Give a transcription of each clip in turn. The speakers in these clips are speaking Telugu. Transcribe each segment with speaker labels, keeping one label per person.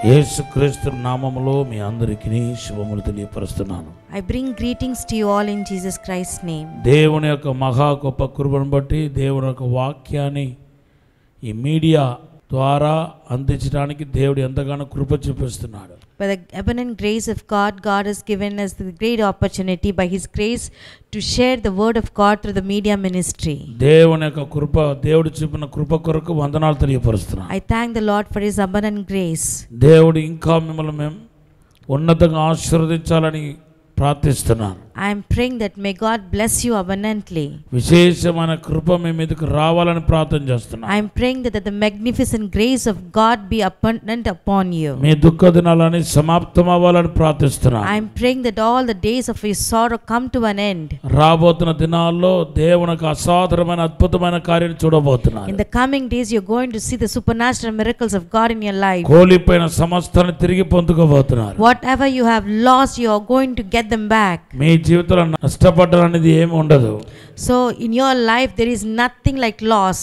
Speaker 1: యేసుక్రీస్తు నామములో మీ అందరికీ శుభములు తెలియపరుస్తున్నాను.
Speaker 2: I bring greetings to you all in Jesus Christ's name.
Speaker 1: దేవుని యొక్క మహా గొప్ప కృపను బట్టి దేవుని యొక్క వాక్యాన్ని ఈ మీడియా ద్వారా అందించడానికి దేవుడు ఎంతగానో కృప చూపిస్తున్నాడు.
Speaker 2: By the abundant grace of God, God has given us the great opportunity by His grace to share the word of God through the media ministry.
Speaker 1: దేవుని యొక్క కృప, దేవుడు చూపిన కృప కొరకు వందనాలు తెలియపరుస్తున్నాను.
Speaker 2: I thank the Lord for His abundant grace.
Speaker 1: దేవుడు ఇంకా మిమ్మల్ని మేము ఉన్నతంగా ఆశీర్వదించాలని ప్రార్థిస్తున్నాను.
Speaker 2: I am praying that may God bless you abundantly.
Speaker 1: విశేషమైన కృప మీ మీదకు రావాలని ప్రార్థన చేస్తున్నాను.
Speaker 2: I am praying that the magnificent grace of God be abundant upon you.
Speaker 1: మీ దుఃఖ దినాలని సమాప్తం అవ్వాలని ప్రార్థిస్తున్నాను.
Speaker 2: I am praying that all the days of your sorrow come to an end.
Speaker 1: రాబోతున్న దినాల్లో దేవునికి అసాధారణమైన అద్భుతమైన కార్యాలు చూడబోతున్నారు.
Speaker 2: In the coming days you are going to see the supernatural miracles of God in your life.
Speaker 1: కోల్పోయిన సమస్తాన్ని తిరిగి పొందుకోబోతున్నారు.
Speaker 2: Whatever you have lost, you are going to get them back.
Speaker 1: మీ జీవితంలో నష్టపడడం అనేది ఏమి ఉండదు.
Speaker 2: So in your life there is nothing like loss.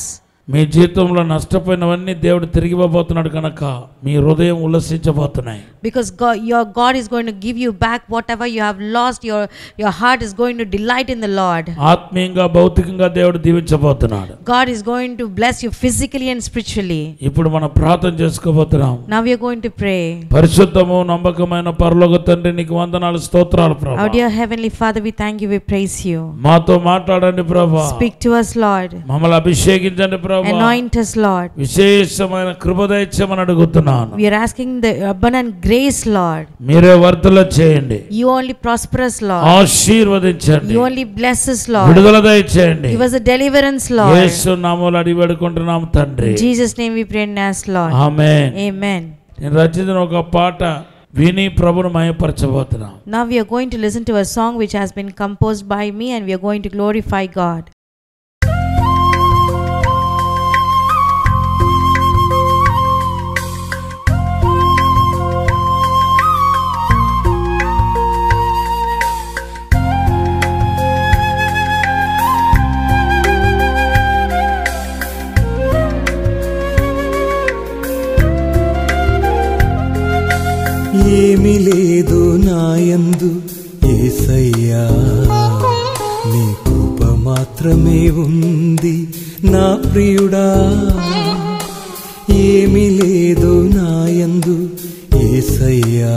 Speaker 1: మీ జీవితంలో నష్టపోయినవన్నీ దేవుడు తిరిగి ఇవ్వబోతున్నాడు కనుక మీ హృదయం ఉల్లసించబోతున్నాయి.
Speaker 2: Because God is going to give you back whatever you have lost. Your heart is going to delight in the Lord.
Speaker 1: ఆత్మీయంగా భౌతికంగా దేవుడు దీవించబోతున్నాడు.
Speaker 2: God is going to bless you physically and spiritually.
Speaker 1: ఇప్పుడు మనం ప్రార్థన చేసుకోబోతున్నాం.
Speaker 2: Now we are going to pray.
Speaker 1: పరిశుద్ధము నమ్మకమైన పరలోక తండ్రి నీకు వందనాలు స్తోత్రాలు ప్రభువా.
Speaker 2: Our dear heavenly Father, we thank you, we praise you.
Speaker 1: మాతో మాట్లాడండి ప్రభువా.
Speaker 2: Speak to us, Lord.
Speaker 1: మమ్మల్ని అభిషేకించండి ప్రభువా.
Speaker 2: Anoint us, Lord.
Speaker 1: విశేషమైన కృప దయచేయమని అడుగుతున్నాను.
Speaker 2: We are asking the abundant grace, Lord.
Speaker 1: మీరే వర్ధల చేయండి.
Speaker 2: You only prosper us, Lord.
Speaker 1: ఆశీర్వదించండి.
Speaker 2: You only bless us, Lord.
Speaker 1: విడుదల దయచేయండి.
Speaker 2: Give us a deliverance, Lord.
Speaker 1: యేసు నామములో అడిగి వేడుకుంటున్నాము తండ్రి.
Speaker 2: In Jesus' name we pray and ask, Lord.
Speaker 1: Amen.
Speaker 2: Amen.
Speaker 1: నేను రచించిన ఒక పాట విని ప్రభువును మహిమపరచబోతున్నాం.
Speaker 2: Now we are going to listen to a song which has been composed by me and we are going to glorify God.
Speaker 3: ఏమి లేదు నాయందు యేసయ్యా, నీ కృప మాత్రమే ఉంది నా ప్రియుడా. ఏమి లేదు నాయందు యేసయ్యా,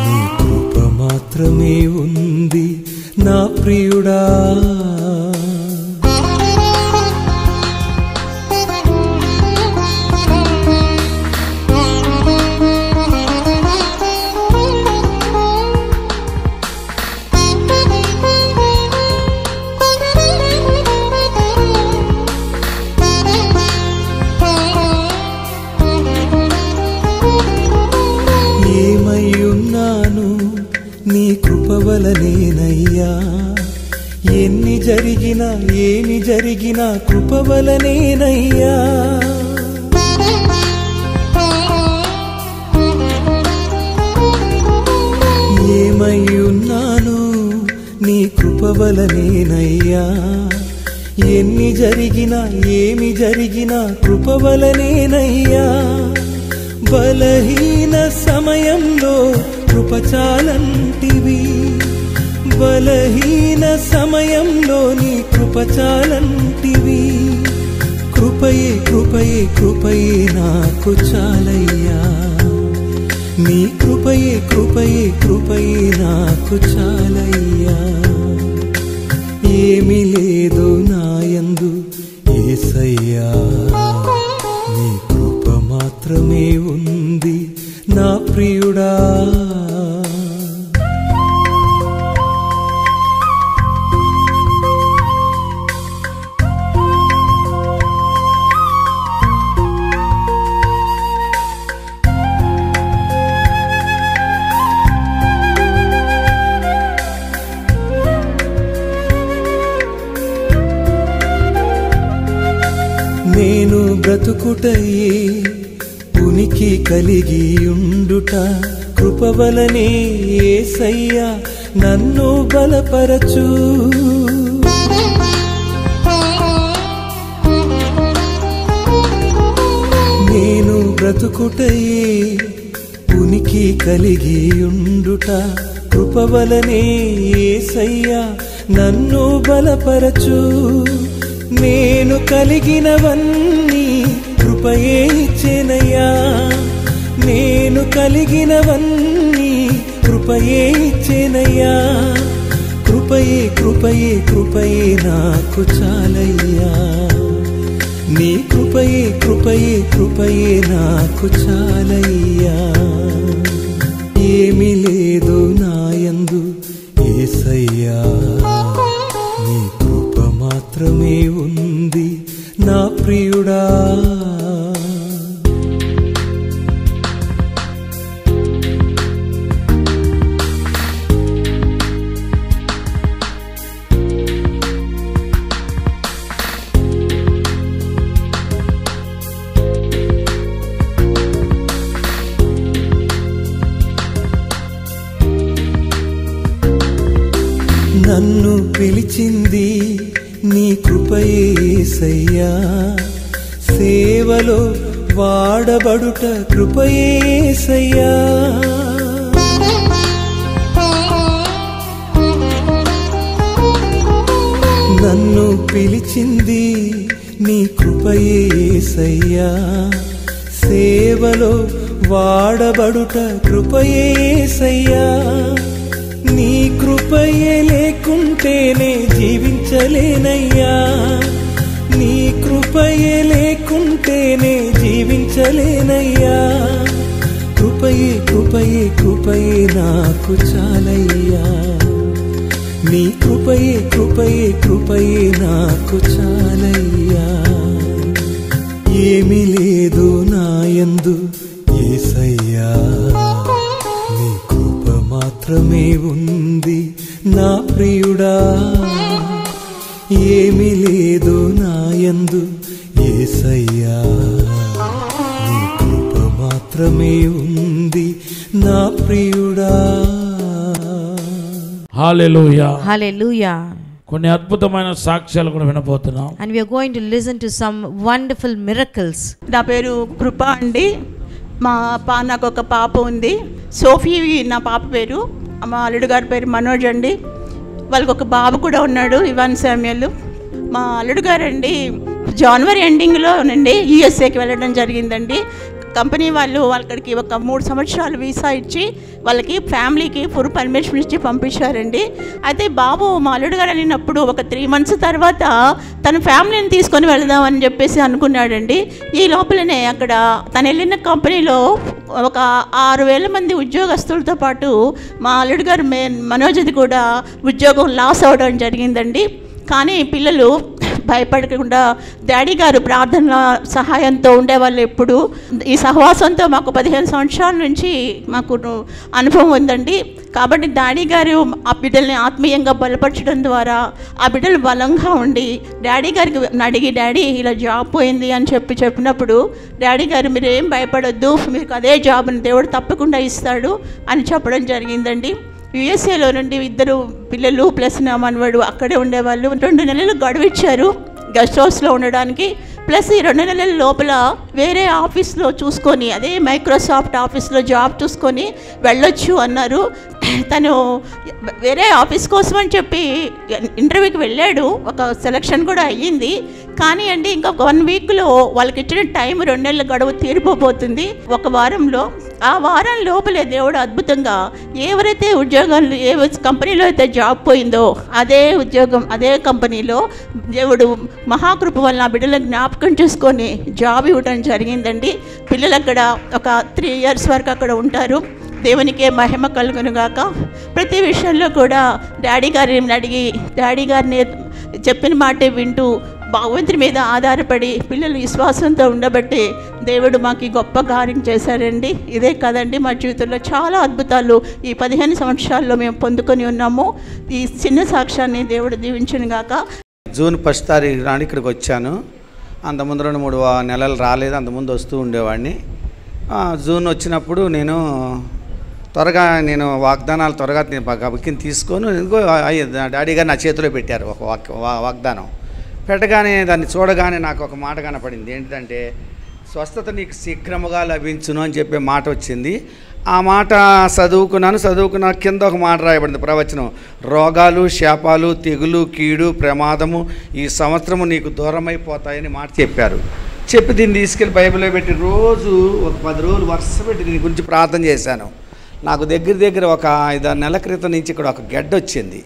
Speaker 3: నీ కృప మాత్రమే ఉంది నా ప్రియుడా. నీ కృప వలనేనయ్యా, ఎన్ని జరిగినా ఏమి జరిగినా కృప వలనేనయ్యా. ఏమై ఉన్నాను నీ కృప వలనేనయ్యా, ఎన్ని జరిగినా ఏమి జరిగినా కృప వలనేనయ్యా. బలహీన సమయంలో కృప చాలంటివి, బలహీన సమయంలో నీ కృప చాలంటివి. కృపయే కృపయే కృపయే నాకు చాలయ్యా, నీ కృపయే కృపయే కృపయే నాకు చాలయ్యా. ఏమి లేదు నాయందు యేసయ్యా, నీ కృప మాత్రమే ఉంది నా ప్రియుడా. నేను బ్రతుకుటయే ఉనికి కలిగి ఉండుట కృప వలనే యేసయ్యా నన్ను బలపరచు. నేను బ్రతుకుటయే ఉనికి కలిగి ఉండుట కృపవలనే యేసయ్యా నన్ను బలపరచు. నేను కలిగినవన్నీ కృపయే ఇచ్చెనయ్యా, నేను కలిగినవన్నీ కృపయే ఇచ్చెనయ్యా. కృపయే కృపయే కృపయే నాకు చాలయ్యా, నీ కృపయే కృపయే కృపయే నాకు చాలయ్యా. ఏమీ లేదు నాయందు యేసయ్యా, నీ కృప మాత్రమే ఉంది నా ప్రియుడా. నన్ను పిలిచింది నీ కృపయే యేసయ్యా, సేవలో వాడబడుట కృపయే యేసయ్యా. నన్ను పిలిచింది నీ కృపయే యేసయ్యా, సేవలో వాడబడుట కృపయే యేసయ్యా. నీ కృపయే లేకుంటేనే జీవించలేనయ్యా, నీ కృపయే లేకుంటేనే జీవించలేనయ్యా. కృపయే కృపయే కృపయే నాకు చాలయ్యా, నీ కృపయే కృపయే కృపయే నాకు చాలయ్యా. ఏమీ లేదు నాయందు యేసయ్యా, నీ కృప మాత్రమే ఉంది నా ప్రియుడా. ఏమీ లేదు నాయందు యేసయ్యా, నీ కృప మాత్రమే ఉంది నా ప్రియుడా.
Speaker 1: హల్లెలూయా.
Speaker 2: Hallelujah.
Speaker 1: కొన్ని అద్భుతమైన సాక్ష్యాలు కూడా వినబోతున్నాం.
Speaker 2: And we are going to listen to some wonderful miracles.
Speaker 4: నా పేరు కృప అండి. నాకు ఒక పాప ఉంది, సోఫీ నా పాప పేరు. మా అల్లుడు గారి పేరు మనోజ్ అండి. వాళ్ళకి ఒక బాబు కూడా ఉన్నాడు, ఇవాన్ శామ్యూయల్. మా అల్లుడు గారండి జనవరి ఎండింగ్లోనండి యూఎస్ఏకి వెళ్ళడం జరిగిందండి. కంపెనీ వాళ్ళు వాళ్ళకి ఒక 3 సంవత్సరాలు వీసా ఇచ్చి వాళ్ళకి ఫ్యామిలీకి ఫుల్ పర్మిషన్ ఇచ్చి పంపించారండి. అయితే బాబు మా అల్లుడు గారు వెళ్ళినప్పుడు ఒక 3 మంత్స్ తర్వాత తన ఫ్యామిలీని తీసుకొని వెళదామని చెప్పేసి అనుకున్నాడండి. ఈ లోపలనే అక్కడ తను వెళ్ళిన కంపెనీలో ఒక 6,000 మంది ఉద్యోగస్తులతో పాటు మా అల్లుడు గారు మనోజ్ది కూడా ఉద్యోగం లాస్ అవ్వడం జరిగిందండి. కానీ పిల్లలు భయపడకుండా డాడీ గారు ప్రార్థన సహాయంతో ఉండేవాళ్ళు ఎప్పుడు. ఈ సహవాసంతో మాకు 15 సంవత్సరాల నుంచి మాకు అనుభవం ఉందండి. కాబట్టి డాడీ గారు ఆ బిడ్డల్ని ఆత్మీయంగా బలపరచడం ద్వారా ఆ బిడ్డలు బలంగా ఉండి డాడీ గారికి అడిగి, డాడీ ఇలా జాబ్ పోయింది అని చెప్పినప్పుడు డాడీ గారు మీరు ఏం భయపడొద్దు, మీకు అదే జాబ్ని దేవుడు తప్పకుండా ఇస్తాడు అని చెప్పడం జరిగిందండి. యుఎస్ఏలో నుండి 2 పిల్లలు ప్లస్ నా మనవడు అక్కడే ఉండేవాళ్ళు. 2 నెలలు గడువు ఇచ్చారు గెస్ట్ హౌస్లో ఉండడానికి. ప్లస్ ఈ 2 నెలల లోపల వేరే ఆఫీస్లో చూసుకొని, అదే మైక్రోసాఫ్ట్ ఆఫీస్లో జాబ్ చూసుకొని వెళ్ళొచ్చు అన్నారు. తను వేరే ఆఫీస్ కోసం అని చెప్పి ఇంటర్వ్యూకి వెళ్ళాడు, ఒక సెలక్షన్ కూడా అయ్యింది. కానీ అండి ఇంకా 1 వీక్లో వాళ్ళకి ఇచ్చిన టైం 2 నెలల గడువు తీరిపోబోతుంది, 1 వారంలో. ఆ వారం లోపలే దేవుడు అద్భుతంగా ఎవరైతే ఉద్యోగాలు ఏ కంపెనీలో అయితే జాబ్ పోయిందో అదే ఉద్యోగం అదే కంపెనీలో దేవుడు మహాకృప వల్ల ఆ బిడ్డలను జ్ఞాపకం చేసుకొని జాబ్ ఇవ్వడం జరిగిందండి. పిల్లలు అక్కడ ఒక 3 ఇయర్స్ వరకు అక్కడ ఉంటారు. దేవునికే మహిమ కలుగునుగాక. ప్రతి విషయంలో కూడా డాడీ గారిని అడిగి డాడీ గారిని చెప్పిన మాటే వింటూ భగవంతుని మీద ఆధారపడి పిల్లలు విశ్వాసంతో ఉండబట్టి దేవుడు మాకు గొప్ప కార్యం చేశారండి. ఇదే కదండి మా జీవితంలో చాలా అద్భుతాలు ఈ 15 సంవత్సరాల్లో మేము పొందుకొని ఉన్నాము. ఈ చిన్న సాక్ష్యాన్ని దేవుడు దీవించును గాక.
Speaker 5: జూన్ 1 తారీఖు నాడు ఇక్కడికి వచ్చాను. అంతకుముందు 2-3 నెలలు రాలేదు, అంతకుముందు వస్తూ ఉండేవాడిని. జూన్ వచ్చినప్పుడు నేను వాగ్దానాలు త్వరగా గబికిని తీసుకొని డాడీ గారు నా చేతిలో పెట్టారు ఒక వాగ్దానం. పెట్టగానే దాన్ని చూడగానే నాకు ఒక మాట కనపడింది. ఏంటంటే స్వస్థత నీకు శీఘ్రముగా లభించును అని చెప్పే మాట వచ్చింది. ఆ మాట చదువుకున్న కింద ఒక మాట రాయబడింది ప్రవచనం. రోగాలు, శాపాలు, తెగులు, కీడు, ప్రమాదము ఈ సంవత్సరము నీకు దూరమైపోతాయని మాట చెప్పారు. చెప్పి దీన్ని తీసుకెళ్ళి బైబిల్లో పెట్టి రోజు ఒక 10 రోజులు వరుస పెట్టి దీని గురించి ప్రార్థన చేశాను. నాకు దగ్గర ఒక 5-6 నెలల క్రితం నుంచి ఇక్కడ ఒక గడ్డ వచ్చింది.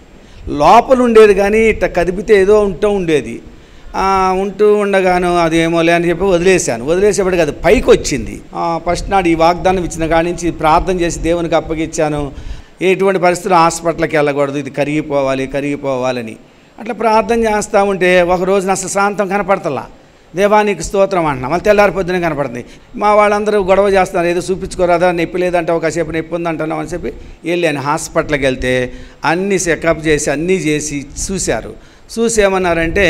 Speaker 5: లోపల ఉండేది కానీ ఇట్లా కదిపితే ఏదో ఉండేది. ఉంటూ ఉండగాను అది ఏమోలే అని చెప్పి వదిలేసేపటికి అది పైకి వచ్చింది. ఫస్ట్ నాడు ఈ వాగ్దానం ఇచ్చిన కాడి నుంచి ప్రార్థన చేసి దేవునికి అప్పగించాను. ఎటువంటి పరిస్థితులు హాస్పిటల్కి వెళ్ళకూడదు, ఇది కరిగిపోవాలని అట్లా ప్రార్థన చేస్తూ ఉంటే ఒకరోజు నా శాంతం కనపడతలా. దేవానికి స్తోత్రం అంటున్నా. మళ్ళీ తెల్లారి పొద్దునే కనపడుతుంది. మా వాళ్ళందరూ గొడవ చేస్తున్నారు, ఏదో చూపించుకోరాదా, నొప్పి లేదంటే ఒకసేపు నొప్పి ఉందంటున్నాం అని చెప్పి వెళ్ళాను. హాస్పిటల్కి వెళ్తే అన్నీ చెకప్ చేసి అన్నీ చేసి చూసేమన్నారంటే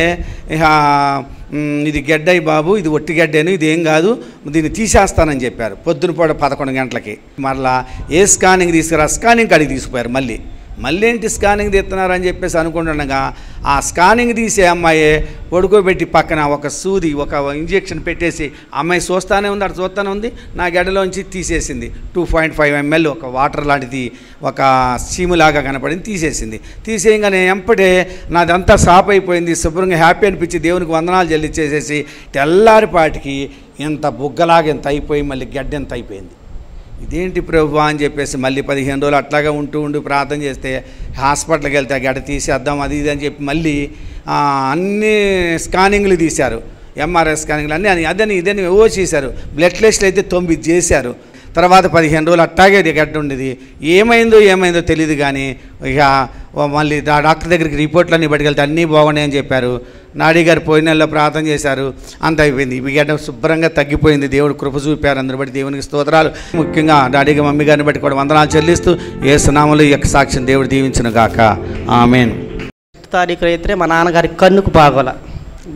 Speaker 5: ఇది గడ్డయి బాబు, ఇది ఒట్టి గడ్డేను, ఇది ఏం కాదు, దీన్ని తీసేస్తానని చెప్పారు. పొద్దున పూట 11 గంటలకి. మరలా ఏ స్కానింగ్ తీసుకురా, స్కానింగ్ కాడికి తీసుకుపోయారు. మళ్ళీ ఏంటి స్కానింగ్ తీస్తున్నారని చెప్పేసి అనుకుంటుండగా ఆ స్కానింగ్ తీసే అమ్మాయి పడుకోబెట్టి పక్కన ఒక సూది, ఒక ఇంజెక్షన్ పెట్టేసి అమ్మాయి చూస్తూనే ఉంది. నా గడ్డలోంచి తీసేసింది. 2.5 ml ఒక వాటర్ లాంటిది, ఒక చీములాగా కనపడింది, తీసేయంగానే ఎంపటే నాదంతా సాప్ అయిపోయింది. శుభ్రంగా హ్యాపీ అనిపించి దేవునికి వందనాలు చెల్లించేసేసి తెల్లారిపాటికి ఇంత బుగ్గలాగా ఎంత అయిపోయి మళ్ళీ గడ్డ ఎంత అయిపోయింది. ఇదేంటి ప్రభువా అని చెప్పేసి మళ్ళీ 15 రోజులు అట్లాగా ఉంటూ ప్రార్థన చేస్తే హాస్పిటల్కి వెళ్తే గడ్డ తీసేద్దాం అది ఇది అని చెప్పి మళ్ళీ అన్ని స్కానింగ్లు తీశారు. ఎంఆర్ఐ స్కానింగ్లు అన్నీ ఇదని చేశారు. బ్లడ్ టెస్ట్లు అయితే 9 చేశారు. తర్వాత 15 రోజులు అట్టాగే గడ్డ ఉండేది. ఏమైందో తెలియదు కానీ ఇక మళ్ళీ డాక్టర్ దగ్గరికి రిపోర్ట్లన్నీ పట్టుకెళ్తే అన్నీ బాగున్నాయని చెప్పారు. నాడీ గారు పోయిన నెలలో ప్రార్థన చేశారు, అంత అయిపోయింది. ఈ గడ్డ శుభ్రంగా తగ్గిపోయింది. దేవుడు కృప చూపారు. అందరి బట్టి దేవునికి స్తోత్రాలు. ముఖ్యంగా డాడీగా మమ్మీ గారిని బట్టి కూడా వందనాలు చెల్లిస్తూ యేసు నామములో ఈ యొక్క సాక్ష్యం దేవుడు దీవించును గాక. ఆమేన్.
Speaker 6: తారీఖు అయితే మా నాన్నగారికి కన్నుకు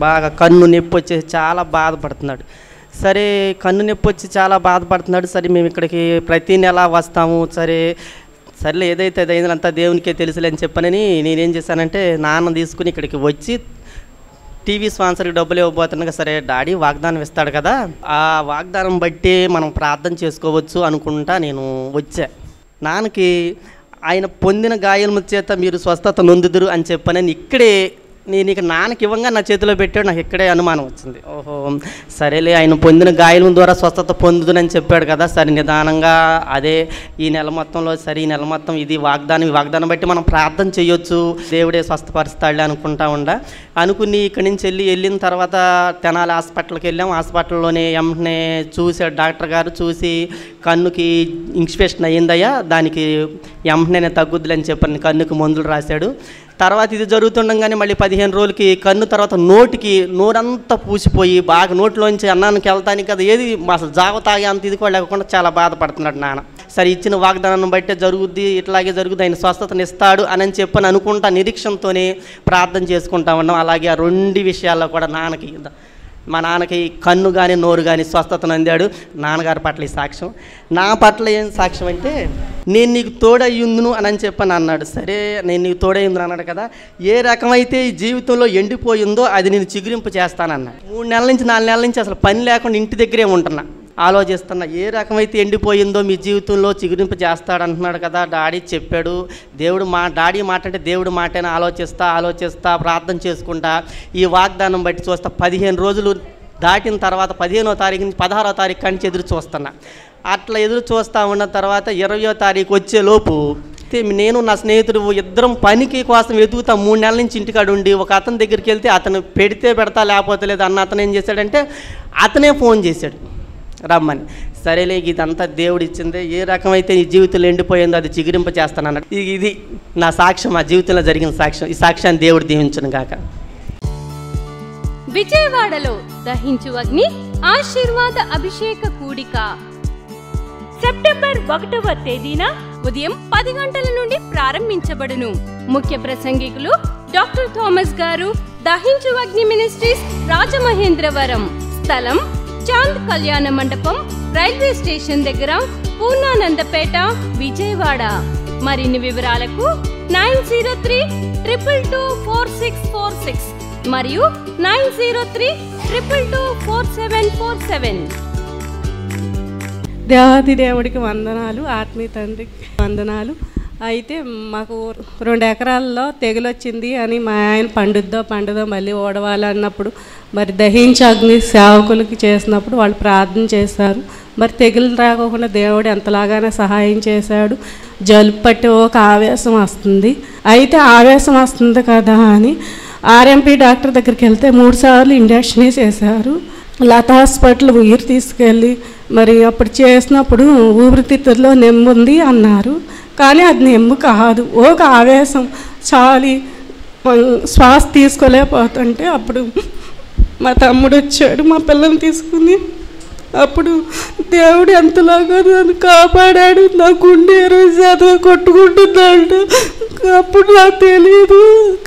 Speaker 6: బాగా కన్ను నొప్పి వచ్చేసి చాలా బాధపడుతున్నాడు. సరే కన్ను నొప్పి వచ్చి చాలా బాధపడుతున్నాడు. సరే మేము ఇక్కడికి ప్రతి నెల వస్తాము. సరేలే ఏదైతే అదైందో అంతా దేవునికే తెలుసులే అని చెప్పనని నేనేం చేశానంటే నాన్న తీసుకుని ఇక్కడికి వచ్చి టీవీ స్పాన్సర్కి డబ్బులు ఇవ్వబోతున్నాగా, సరే డాడీ వాగ్దానం ఇస్తాడు కదా, ఆ వాగ్దానం బట్టి మనం ప్రార్థన చేసుకోవచ్చు అనుకుంటా నేను వచ్చా. నాన్నకి ఆయన పొందిన గాయాల చేత మీరు స్వస్థత నొందుదురు అని చెప్పనని నేను ఇక నాన్నకి ఇవ్వంగా నా చేతిలో పెట్టాడు. నాకు ఇక్కడే అనుమానం వచ్చింది. ఓహో సరేలే, ఆయన పొందిన గాయాల ద్వారా స్వస్థత పొందుదునని చెప్పాడు కదా, సరే నిదానంగా అదే ఈ నెల మొత్తం ఇది వాగ్దానం బట్టి మనం ప్రార్థన చేయొచ్చు, దేవుడే స్వస్థపరుస్తాడులే అనుకుని ఇక్కడి నుంచి వెళ్ళిన తర్వాత తెనాలి హాస్పిటల్కి వెళ్ళాం. హాస్పిటల్లోనే వెంటనే చూశాడు డాక్టర్ గారు. చూసి కన్నుకి ఇన్ఫెక్షన్ అయ్యిందయ్యా, దానికి వెంటనే తగ్గుద్దులని చెప్పని కన్నుకి మందులు రాశాడు. తర్వాత ఇది జరుగుతుండగానే మళ్ళీ 15 రోజులకి కన్ను తర్వాత నోరంతా పూసిపోయి బాగా నోట్లోంచి అన్నానికి వెళ్తానికి కదా ఏది అసలు జావ తాగే అంత ఇది కూడా లేకుండా చాలా బాధపడుతున్నాడు నాన్న. సరే ఇచ్చిన వాగ్దానాన్ని బట్టే ఇట్లాగే జరుగుద్ది, ఆయన స్వస్థతను ఇస్తాడు అని చెప్పని అనుకుంటా నిరీక్షణతోనే ప్రార్థన చేసుకుంటా ఉన్నాం. అలాగే ఆ 2 విషయాల్లో కూడా మా నాన్నకి కన్ను కానీ నోరు కానీ స్వస్థతను అందాడు. నాన్నగారి పట్ల ఈ సాక్ష్యం. నా పట్ల ఏం సాక్ష్యం అంటే, నేను నీకు తోడయ్యుందును అని చెప్పని అన్నాడు. సరే నేను నీకు తోడయ్యుందును అన్నాడు కదా, ఏ రకమైతే ఈ జీవితంలో ఎండిపోయిందో అది నేను చిగురింపు చేస్తానన్నాడు. 3 నెలల నుంచి 4 నెలల నుంచి అసలు పని లేకుండా ఇంటి దగ్గరే ఉంటున్నా, ఆలోచిస్తున్నా ఏ రకమైతే ఎండిపోయిందో మీ జీవితంలో చిగురింపు చేస్తాడంటున్నాడు కదా డాడీ చెప్పాడు. డాడీ మాట అంటే దేవుడు మాటని ఆలోచిస్తా ప్రార్థన చేసుకుంటా ఈ వాగ్దానం బట్టి చూస్తా. 15 రోజులు దాటిన తర్వాత 15వ తారీఖు నుంచి 16వ తారీఖు నుంచి ఎదురు చూస్తున్నా. అట్లా ఎదురు చూస్తూ ఉన్న తర్వాత 20వ తారీఖు వచ్చేలోపు నేను నా స్నేహితుడు ఇద్దరం పనికి కోసం వెతుకుతా 3 నెలల నుంచి ఇంటికాడ ఉండి ఒక అతని దగ్గరికి వెళ్తే అతను పెడతా లేకపోతే లేదు అన్న అతను ఏం చేశాడంటే అతనే ఫోన్ చేశాడు రమ్మని. సరేలే ఇదంతా దేవుడు ఇచ్చిందే, ఏ రకమైతే ఈ జీవితంలో ఎండిపోయిందో అది చిగురింప చేస్తానన్నాడు. ఇది నా సాక్ష్యం, మా జీవితంలో జరిగిన సాక్ష్యం. ఈ సాక్ష్యాన్ని దేవుడు దీవించును గాక.
Speaker 7: విజయవాడలో దహించు అగ్ని ఆశీర్వాద అభిషేక కూడిక సెప్టెంబర్ 1వ తేదీన ఉదయం 10 గంటల నుండి ప్రారంభించబడును. ముఖ్య ప్రసంగికులు డాక్టర్ థామస్ గారు, దహించు అగ్ని మినిస్ట్రీస్, రాజమహేంద్రవరం. స్థలం చాంద్ కళ్యాణ మండపం, రైల్వే స్టేషన్ దగ్గర, పూర్ణానందపేట, విజయవాడ. మరిన్ని వివరాలకు 903-222-4646 మరియు 903-222-4747.
Speaker 8: దేవాది దేవుడికి వందనాలు, ఆత్మీయ తండ్రికి వందనాలు. అయితే మాకు 2 ఎకరాల్లో తెగులు వచ్చింది అని మా ఆయన పండుదో మళ్ళీ ఓడవాలన్నప్పుడు మరి దహించి అగ్ని సేవకులకి చేసినప్పుడు వాళ్ళు ప్రార్థన చేశారు. మరి తెగులు రాకోకుండా దేవుడు ఎంతలాగానే సహాయం చేశాడు. జలుబు పట్టి ఒక ఆవేశం వస్తుంది. అయితే ఆవేశం వస్తుంది కదా అని ఆర్ఎంపీ డాక్టర్ దగ్గరికి వెళ్తే 3 సార్లు ఇంజక్షన్ చేశారు. లతా హాస్పిటల్ ఊరు తీసుకెళ్ళి మరి అప్పుడు చేసినప్పుడు ఊపిరితిత్తుల్లో నెమ్ము ఉంది అన్నారు. కానీ అది నెమ్ము కాదు, ఒక ఆవేశం చాలి శ్వాస తీసుకోలేకపోతుంటే అప్పుడు మా తమ్ముడు వచ్చాడు మా పిల్లల్ని తీసుకుని. అప్పుడు దేవుడు ఎంతలాగా నన్ను కాపాడాడు. నా గుండె 20% కొట్టుకుంటుందంట. అప్పుడు నాకు తెలియదు,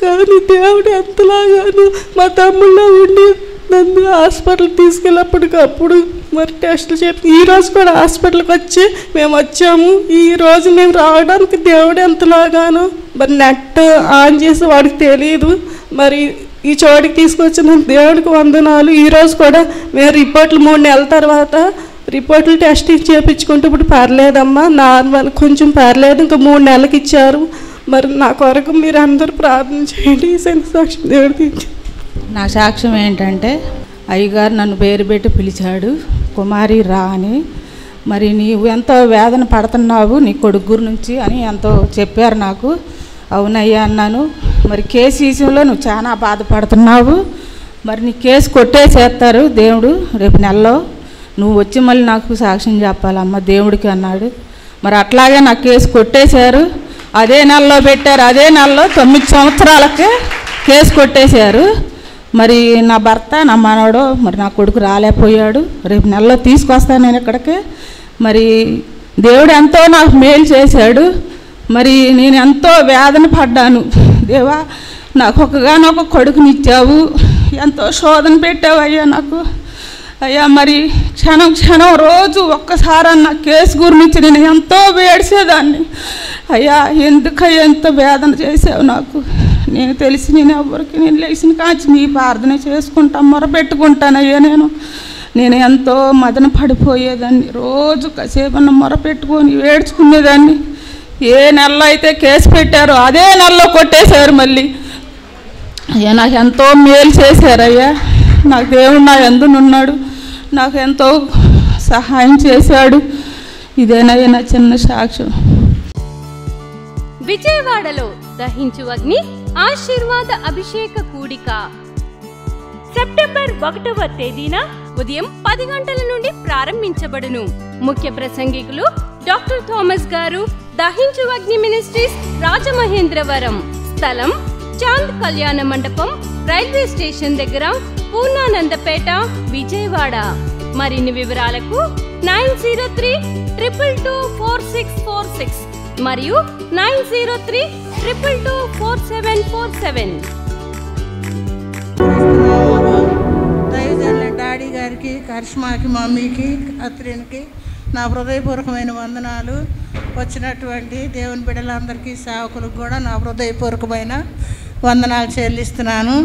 Speaker 8: కానీ దేవుడు ఎంతలాగాను మా తమ్ముళ్ళ ఉండి నన్ను హాస్పిటల్కి తీసుకెళ్ళినప్పటికప్పుడు మరి టెస్టులు చెప్పి ఈరోజు కూడా హాస్పిటల్కి వచ్చి మేము వచ్చాము. ఈరోజు మేము రావడానికి దేవుడు ఎంతలాగానో మరి నెట్ ఆన్ చేసి వాడికి తెలియదు. మరి ఈ చోటికి తీసుకొచ్చిన దేవుడికి వందనాలు. ఈరోజు కూడా మేము రిపోర్ట్లు 3 నెలల తర్వాత రిపోర్ట్లు టెస్టింగ్ చేయించుకుంటే ఇప్పుడు పర్లేదమ్మా, నార్మల్ కొంచెం పర్లేదు, ఇంకా 3 నెలలకు ఇచ్చారు. మరి నా కొరకు మీరు అందరూ ప్రార్థన చేయండి. ఈ సాక్ష్యం దేవుడికి.
Speaker 9: నా సాక్ష్యం ఏంటంటే అయ్యగారు నన్ను పేరు పెట్టి పిలిచాడు, కుమారి రా అని. మరి నీవు ఎంతో వేదన పడుతున్నావు నీ కొడుకు గురించి అని ఎంతో చెప్పారు నాకు. అవునయ్యా అన్నాను. మరి కేసు విషయంలో నువ్వు చాలా బాధపడుతున్నావు, మరి నీ కేసు కొట్టేసేస్తారు దేవుడు రేపు నెలలో, నువ్వు వచ్చి మళ్ళీ నాకు సాక్ష్యం చెప్పాలమ్మ దేవుడికి అన్నాడు. మరి అట్లాగే నా కేసు కొట్టేశారు. అదే నెలలో పెట్టారు. అదే నెలలో 9 సంవత్సరాలకే కేసు కొట్టేశారు. మరి నా భర్త నా మనవడు మరి నా కొడుకు రాలేకపోయాడు. రేపు నెలలో తీసుకొస్తాను నేను ఇక్కడికి. మరి దేవుడు ఎంతో నాకు మేలు చేశాడు. మరి నేను ఎంతో వేదన పడ్డాను. దేవా నాకు ఒకగానొక కొడుకునిచ్చావు, ఎంతో శోధన పెట్టావు అయ్యా నాకు. అయ్యా మరి క్షణం క్షణం రోజు ఒక్కసారన్న కేసు గురించి నేను ఎంతో వేడిసేదాన్ని. అయ్యా ఎందుకయ్యా ఎంత వేదన చేసావు నాకు. నేను తెలిసి నేను ఎవరికి నేను లేచిన కాంచి నీ ప్రార్థన చేసుకుంటా మొరపెట్టుకుంటానయ్యా. నేను ఎంతో మదన పడిపోయేదాన్ని. రోజు కాసేపన్న మొరపెట్టుకొని ఏడ్చుకునేదాన్ని. ఏ నెలలో అయితే కేసు పెట్టారో అదే నెలలో కొట్టేశారు మళ్ళీ. అయ్యా నాకు ఎంతో మేలు చేశారయ్యా. నాకు దేవుడు నా యందునున్నాడు, నాకు ఎంతో సహాయం చేశాడు. ఇదేనయ్యా నా చిన్న సాక్ష్యం.
Speaker 7: విజయవాడలో దహించు అగ్ని ఆశీర్వాద అభిషేక కూడిక సెప్టెంబర్ 1వ తేదీన ఉదయం 10 గంటల నుండి ప్రారంభించబడును. ముఖ్య ప్రసంగికులు డాక్టర్ థామస్ గారు, దహించు అగ్ని మినిస్ట్రీస్, రాజమహేంద్రవరం. స్థలం చాంద్ కళ్యాణ మండపం, రైల్వే స్టేషన్ దగ్గర, పూర్ణానందపేట, విజయవాడ. మరిన్ని వివరాలకు 903-222-4646 మరియు 903-222-4747.
Speaker 10: దయజల్ల డాడీ గారికి, కరిష్మాకి, మమ్మీకి, కత్రిన్కి నా హృదయపూర్వకమైన వందనాలు. వచ్చినటువంటి దేవుని బిడ్డలందరికీ, సేవకులకు కూడా నా హృదయపూర్వకమైన వందనాలు చెల్లిస్తున్నాను.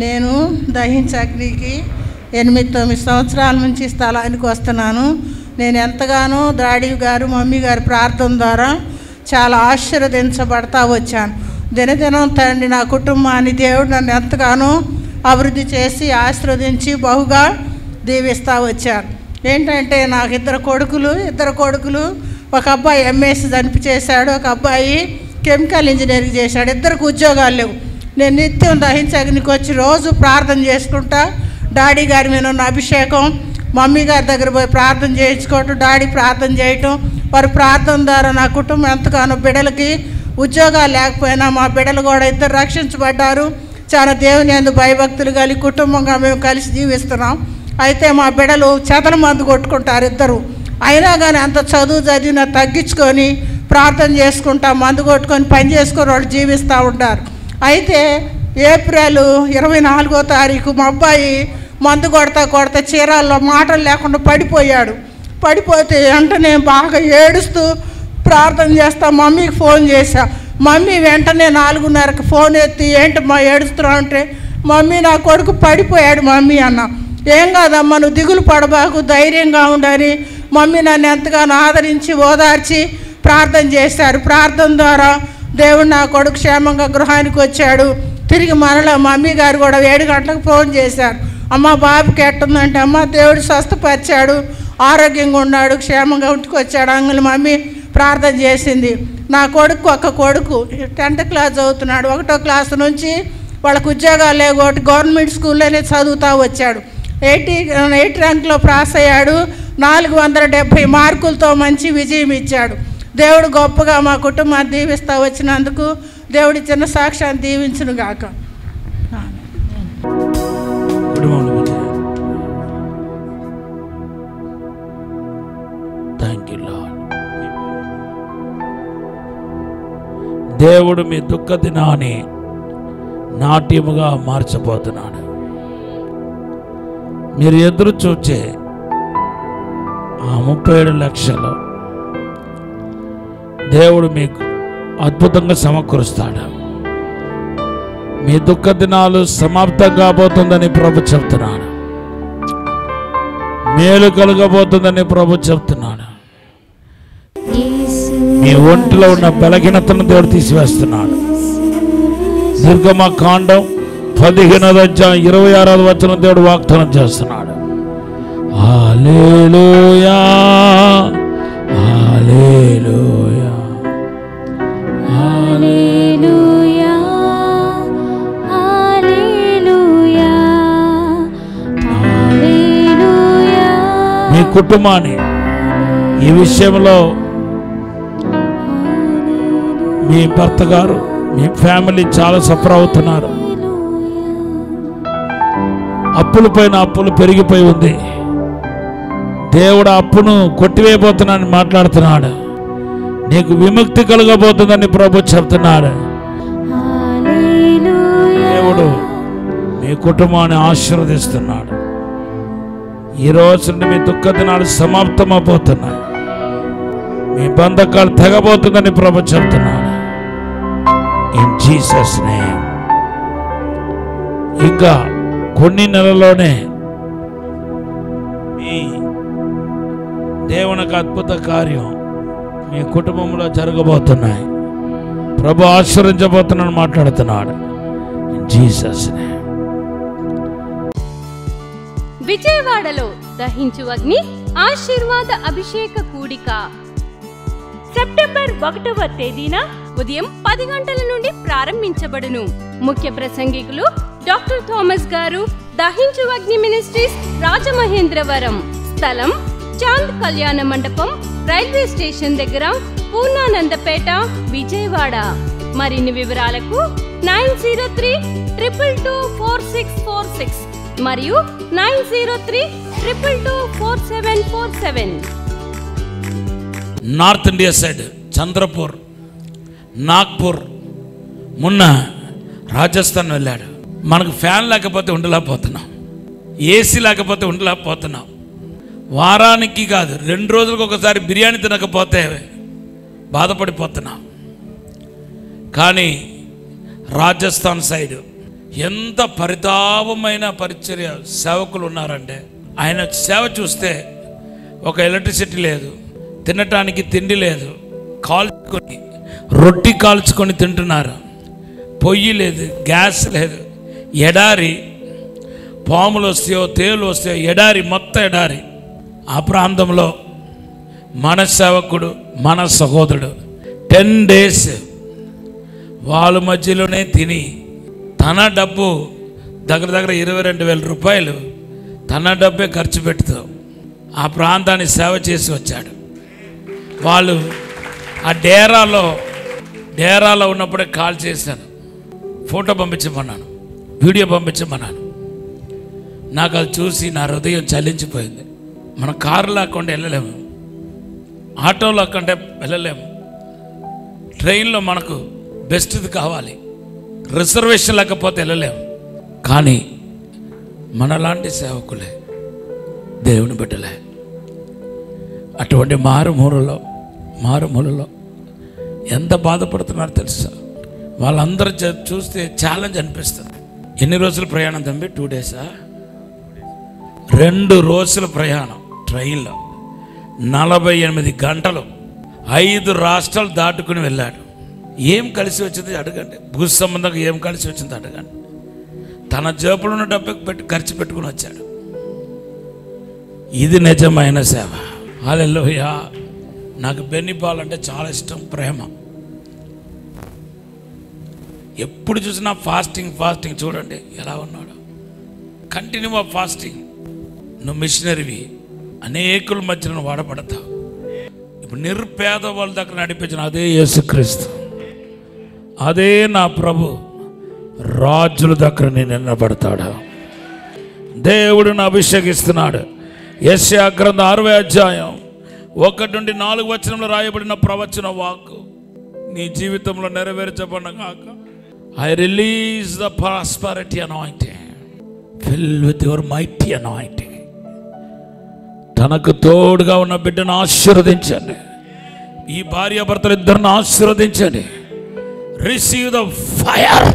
Speaker 10: నేను దహించు అగ్నికి 8-9 సంవత్సరాల నుంచి స్థలానికి వస్తున్నాను. నేను ఎంతగానో డాడీ గారు, మమ్మీ గారి ప్రార్థన ద్వారా చాలా ఆశీర్వదించబడతా వచ్చాను. దినదినం తండ్రి నా కుటుంబాన్ని దేవుడు నన్ను ఎంతగానో అభివృద్ధి చేసి ఆశీర్వదించి బహుగా దీవిస్తూ వచ్చాను. ఏంటంటే నాకు ఇద్దరు కొడుకులు, ఒక అబ్బాయి ఎంఎస్ చనిపి చేశాడు, ఒక అబ్బాయి కెమికల్ ఇంజనీరింగ్ చేశాడు. ఇద్దరికి ఉద్యోగాలు లేవు. నేను నిత్యం దహించు అగ్నికి వచ్చి రోజు ప్రార్థన చేసుకుంటా. డాడీ గారి మీద ఉన్న అభిషేకం, మమ్మీ గారి దగ్గర పోయి ప్రార్థన చేయించుకోవటం, డాడీ ప్రార్థన చేయటం, వారి ప్రార్థన ద్వారా నా కుటుంబం ఎంతగానో బిడ్డలకి ఉద్యోగాలు లేకపోయినా మా బిడ్డలు కూడా ఇద్దరు రక్షించబడ్డారు. చాలా దేవుని యందు భయభక్తులు కలిగి కుటుంబంగా మేము కలిసి జీవిస్తున్నాం. అయితే మా బిడ్డలు చెదల మందు కొట్టుకుంటారు ఇద్దరు. అయినా కానీ అంత చదువు చదివినా తగ్గించుకొని ప్రార్థన చేసుకుంటా, మందు కొట్టుకొని పని చేసుకొని వాళ్ళు జీవిస్తూ ఉంటారు. అయితే ఏప్రిల్ 24వ తారీఖు మా అబ్బాయి మందు కొడతా చీరాల్లో మాటలు లేకుండా పడిపోతే వెంటనే బాగా ఏడుస్తూ ప్రార్థన చేస్తా మమ్మీకి ఫోన్ చేశా. మమ్మీ వెంటనే 4:30కి ఫోన్ ఎత్తి ఏంటమ్మా ఏడుస్తున్నావు అంటే, మమ్మీ నా కొడుకు పడిపోయాడు మమ్మీ అన్న. ఏం కాదమ్మా నువ్వు దిగులు పడబాకు, ధైర్యంగా ఉండని మమ్మీ నన్ను ఎంతగానో ఆదరించి ఓదార్చి ప్రార్థన చేశారు. ప్రార్థన ద్వారా దేవుడు నా కొడుకు క్షేమంగా గృహానికి వచ్చాడు. తిరిగి మరలా మమ్మీ గారు కూడా 7 గంటలకు ఫోన్ చేశారు. అమ్మ బాబుకి ఎట్టుందంటే, అమ్మ దేవుడు స్వస్థపరిచాడు, ఆరోగ్యంగా ఉన్నాడు, క్షేమంగా ఇంటికి వచ్చాడు అంగులు మమ్మీ ప్రార్థన చేసింది. నా కొడుకు ఒక కొడుకు 10th క్లాస్ చదువుతున్నాడు. 1వ క్లాస్ నుంచి వాళ్ళకు ఉద్యోగాలు లేకపోతే గవర్నమెంట్ స్కూల్లోనే చదువుతూ వచ్చాడు. 8 ర్యాంక్లో పాస్ అయ్యాడు. 470 మార్కులతో మంచి విజయం ఇచ్చాడు. దేవుడు గొప్పగా మా కుటుంబాన్ని దీవిస్తూ వచ్చినందుకు దేవుడి చిన్న సాక్ష్యాన్ని దీవించును గాక.
Speaker 1: Thank you lord. దేవుడు మీ దుఃఖ దినాన్ని నాట్యముగా మార్చబోతున్నాడు. మీరు ఎదురు చూచే ఆ 37 లక్షలు దేవుడు మీకు అద్భుతంగా సమకూరుస్తాడు. మీ దుఃఖ దినాలు సమాప్తం కాబోతుందని ప్రభు చెప్తున్నాడు. మేలు కలగబోతుందని ప్రభు చెప్తున్నాడు. మీ ఒంటిలో ఉన్న బలహీనతను దేవుడు తీసివేస్తున్నాడు. నిర్గమకాండం 15వ అధ్యాయం 26వ వచనం దేవుడు వాగ్దానం చేస్తున్నాడు. హల్లెలూయా హల్లెలూయా
Speaker 11: హల్లెలూయా హల్లెలూయా హల్లెలూయా.
Speaker 1: మీ కుటుంబాన్ని ఈ విషయంలో మీ భర్త గారు మీ ఫ్యామిలీ చాలా సఫర్ అవుతున్నారు. అప్పుల పైన అప్పులు పెరిగిపోయి ఉంది. దేవుడు అప్పును కొట్టివేయబోతున్నానని మాట్లాడుతున్నాడు. నీకు విముక్తి కలగబోతుందని ప్రభు చెప్తున్నాడు. దేవుడు మీ కుటుంబాన్ని ఆశీర్వదిస్తున్నాడు. ఈ రోజు నుండి మీ దుఃఖ దినాలు సమాప్తమైపోతున్నాయి. మీ బంధకాలు తెగబోతుందని ప్రభు చెప్తున్నాడు. In Jesus name. ఇంకా కొన్ని నెలల్లోనే మీ దేవునికి అద్భుత కార్యం మీ కుటుంబంలో జరగబోతున్నాయి. ప్రభు ఆశీర్వదించబోతున్నాను మాట్లాడుతున్నాడు. In Jesus name.
Speaker 7: విజయవాడలో దహించు అగ్ని ఆశీర్వాద అభిషేక కూడిక సెప్టెంబర్ 1వ తేదీన ఉదయం 10 గంటల నుండి ప్రారంభించబడును. ముఖ్య ప్రసంగికులు డాక్టర్ థామస్ గారు, దహించు అగ్ని మినిస్ట్రీస్, రాజమహేంద్రవరం. స్థలం చాంద్ కళ్యాణ మండపం, రైల్వే స్టేషన్ దగ్గర, పూర్ణానందపేట, విజయవాడ. మరిన్ని వివరాలకు 903-222-4646 మరియు 903-222-4747.
Speaker 1: North India side Chandrapur, Nagpur, మొన్న రాజస్థాన్ వెళ్ళాడు. మనకు ఫ్యాన్ లేకపోతే ఉండలేకపోతున్నాం, ఏసీ లేకపోతే ఉండలేకపోతున్నాం. వారానికి కాదు 2 రోజులకు ఒకసారి బిర్యానీ తినకపోతే బాధపడిపోతున్నాం. కానీ రాజస్థాన్ సైడ్ ఎంత పరితాపమైన పరిచర్య సేవకులు ఉన్నారంటే, ఆయన సేవ చూస్తే ఒక ఎలక్ట్రిసిటీ లేదు, తినటానికి తిండి లేదు, కాల్చుకొని రొట్టి కాల్చుకొని తింటున్నారు. పొయ్యి లేదు, గ్యాస్ లేదు, ఎడారి, పాములు వస్తాయో తేలు వస్తాయో, ఎడారి, మొత్తం ఎడారి. ఆ ప్రాంతంలో మన సేవకుడు, మన సహోదరుడు 10 days వాళ్ళ మధ్యలోనే తిని తన డబ్బు దగ్గర 22,000 రూపాయలు తన డబ్బే ఖర్చు పెడుతూ ఆ ప్రాంతాన్ని సేవ చేసి వచ్చాడు. వాళ్ళు ఆ డేరాలో ఉన్నప్పుడే కాల్ చేశాను, ఫోటో పంపించమన్నాను, వీడియో పంపించమన్నాను. నాకు అది చూసి నా హృదయం చలించిపోయింది. మన కారు లేకుండా వెళ్ళలేము, ఆటో లేకుండా వెళ్ళలేము, ట్రైన్లో మనకు బెస్ట్ది కావాలి, రిజర్వేషన్ లేకపోతే వెళ్ళలేము. కానీ మనలాంటి సేవకులే, దేవుని బిడ్డలే అటువంటి మారుమూలలో ఎంత బాధపడుతున్నారో తెలుసా? వాళ్ళందరూ చూస్తే ఛాలెంజ్ అనిపిస్తుంది. ఎన్ని రోజుల ప్రయాణం తంబి? 2 days 2 రోజుల ప్రయాణం ట్రైన్లో. 48 గంటలు 5 రాష్ట్రాలు దాటుకుని వెళ్ళాడు. ఏం కలిసి వచ్చింది అడగండి. భూ సంబంధంగా ఏం కలిసి వచ్చింది అడగండి. తన జేబులో ఉన్న డబ్బు పెట్టి ఖర్చు పెట్టుకుని వచ్చాడు. ఇది నిజమైన సేవ. హల్లెలూయా. నాకు బెన్ని పాల్ అంటే చాలా ఇష్టం, ప్రేమ. ఎప్పుడు చూసినా ఫాస్టింగ్ చూడండి ఎలా ఉన్నాడు. Continue fasting. నువ్వు మిషనరీవి, అనేకుల మధ్యలో వాడబడతావు. ఇప్పుడు నిరుపేద వాళ్ళ దగ్గర నడిపించిన అదే యేసుక్రీస్తు, అదే నా ప్రభు రాజుల దగ్గర నేను నిలబడతాడు. దేవుడిని అభిషేకిస్తున్నాడు. యెషయా గ్రంథం 60వ అధ్యాయం 1 నుండి 4 వచనంలో రాయబడిన ప్రవచన వాక్కు నీ జీవితంలో నెరవేర్చబడిన గాక. I release the prosperity anointing. Fill with your mighty anointing. తనకు తోడుగా ఉన్న బిడ్డను ఆశీర్వదించండి. ఈ భార్యాభర్తలు ఇద్దరిని ఆశీర్వదించండి. Receive the fire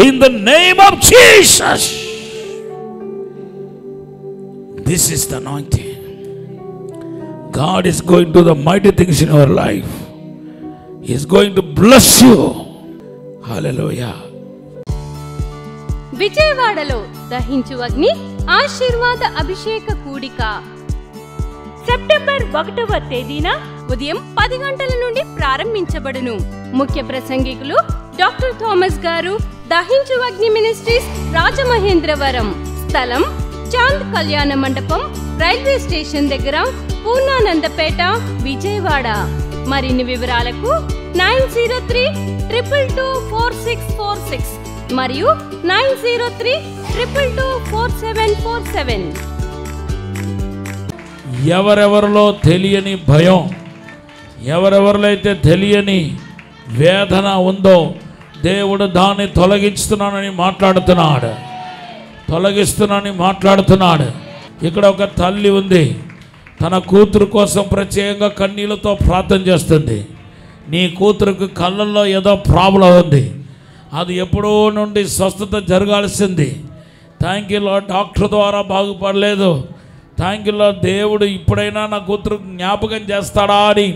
Speaker 1: in the name of Jesus. This is the anointing. God is going to do the mighty things in your life. He is going to bless you. Hallelujah.
Speaker 7: విజయవాడలో దహించు అగ్ని ఆశీర్వాద అభిషేక కూడిక సెప్టెంబర్ 1వ తేదీన ఉదయం 10 గంటల నుండి ప్రారంభించబడును. ముఖ్య ప్రసంగికులు డాక్టర్ థామస్ గారు, దహించు అగ్ని మినిస్ట్రీస్, రాజమహేంద్రవరం. స్థలం చాంద్ కళ్యాణ మండపం, రైల్వే స్టేషన్ దగ్గర, పూర్ణానందపేట, విజయవాడ. మరిన్ని వివరాలకు 903-222-4646 మరియు 903-222-4747.
Speaker 1: ఎవరెవరిలో తెలియని భయం, ఎవరెవరిలో అయితే తెలియని వేదన ఉందో దేవుడు దాన్ని తొలగిస్తున్నానని మాట్లాడుతున్నాడు. ఇక్కడ ఒక తల్లి ఉంది, తన కూతురు కోసం ప్రత్యేకంగా కన్నీళ్లతో ప్రార్థన చేస్తుంది. నీ కూతురుకు కళ్ళల్లో ఏదో ప్రాబ్లం ఉంది, అది ఎప్పుడో నుండి స్వస్థత జరగాల్సింది. థ్యాంక్ యూ లార్డ్, డాక్టర్ ద్వారా బాగుపడలేదు. థ్యాంక్ యూ లార్డ్, దేవుడు ఇప్పుడైనా నా కూతురు జ్ఞాపకం చేస్తాడా అని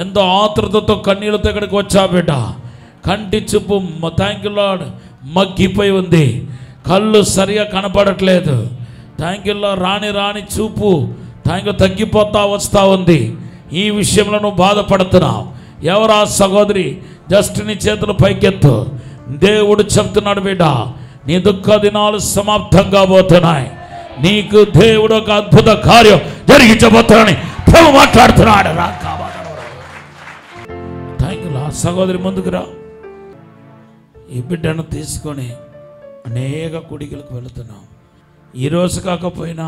Speaker 1: ఎంతో ఆతృతతో కన్నీళ్ళతో ఇక్కడికి వచ్చా బిడ్డ. కంటి చూపు థ్యాంక్ యూ లార్డ్ మగ్గిపోయి ఉంది, కళ్ళు సరిగా కనపడట్లేదు. థ్యాంక్ యూ లార్డ్, రాని చూపు థ్యాంక్ యూ తగ్గిపోతా వస్తూ ఉంది. ఈ విషయంలో నువ్వు బాధపడుతున్నావు. ఎవరా సహోదరి, జస్ట్ నీ చేతులు పైకెత్తు. దేవుడు చెప్తున్నాడు బిడ్డ, నీ దుఃఖ దినాలు సమాప్తం కాబోతున్నాయి. నీకు దేవుడు ఒక అద్భుత కార్యం జరిగించబోతున్నాడని ప్రభు మాట్లాడుతున్నాడు. Thank you. ఆ సహోదరి ముందుకు రా. ఈ బిడ్డను తీసుకొని అనేక కుడికలకు వెళుతున్నాం. ఈరోజు కాకపోయినా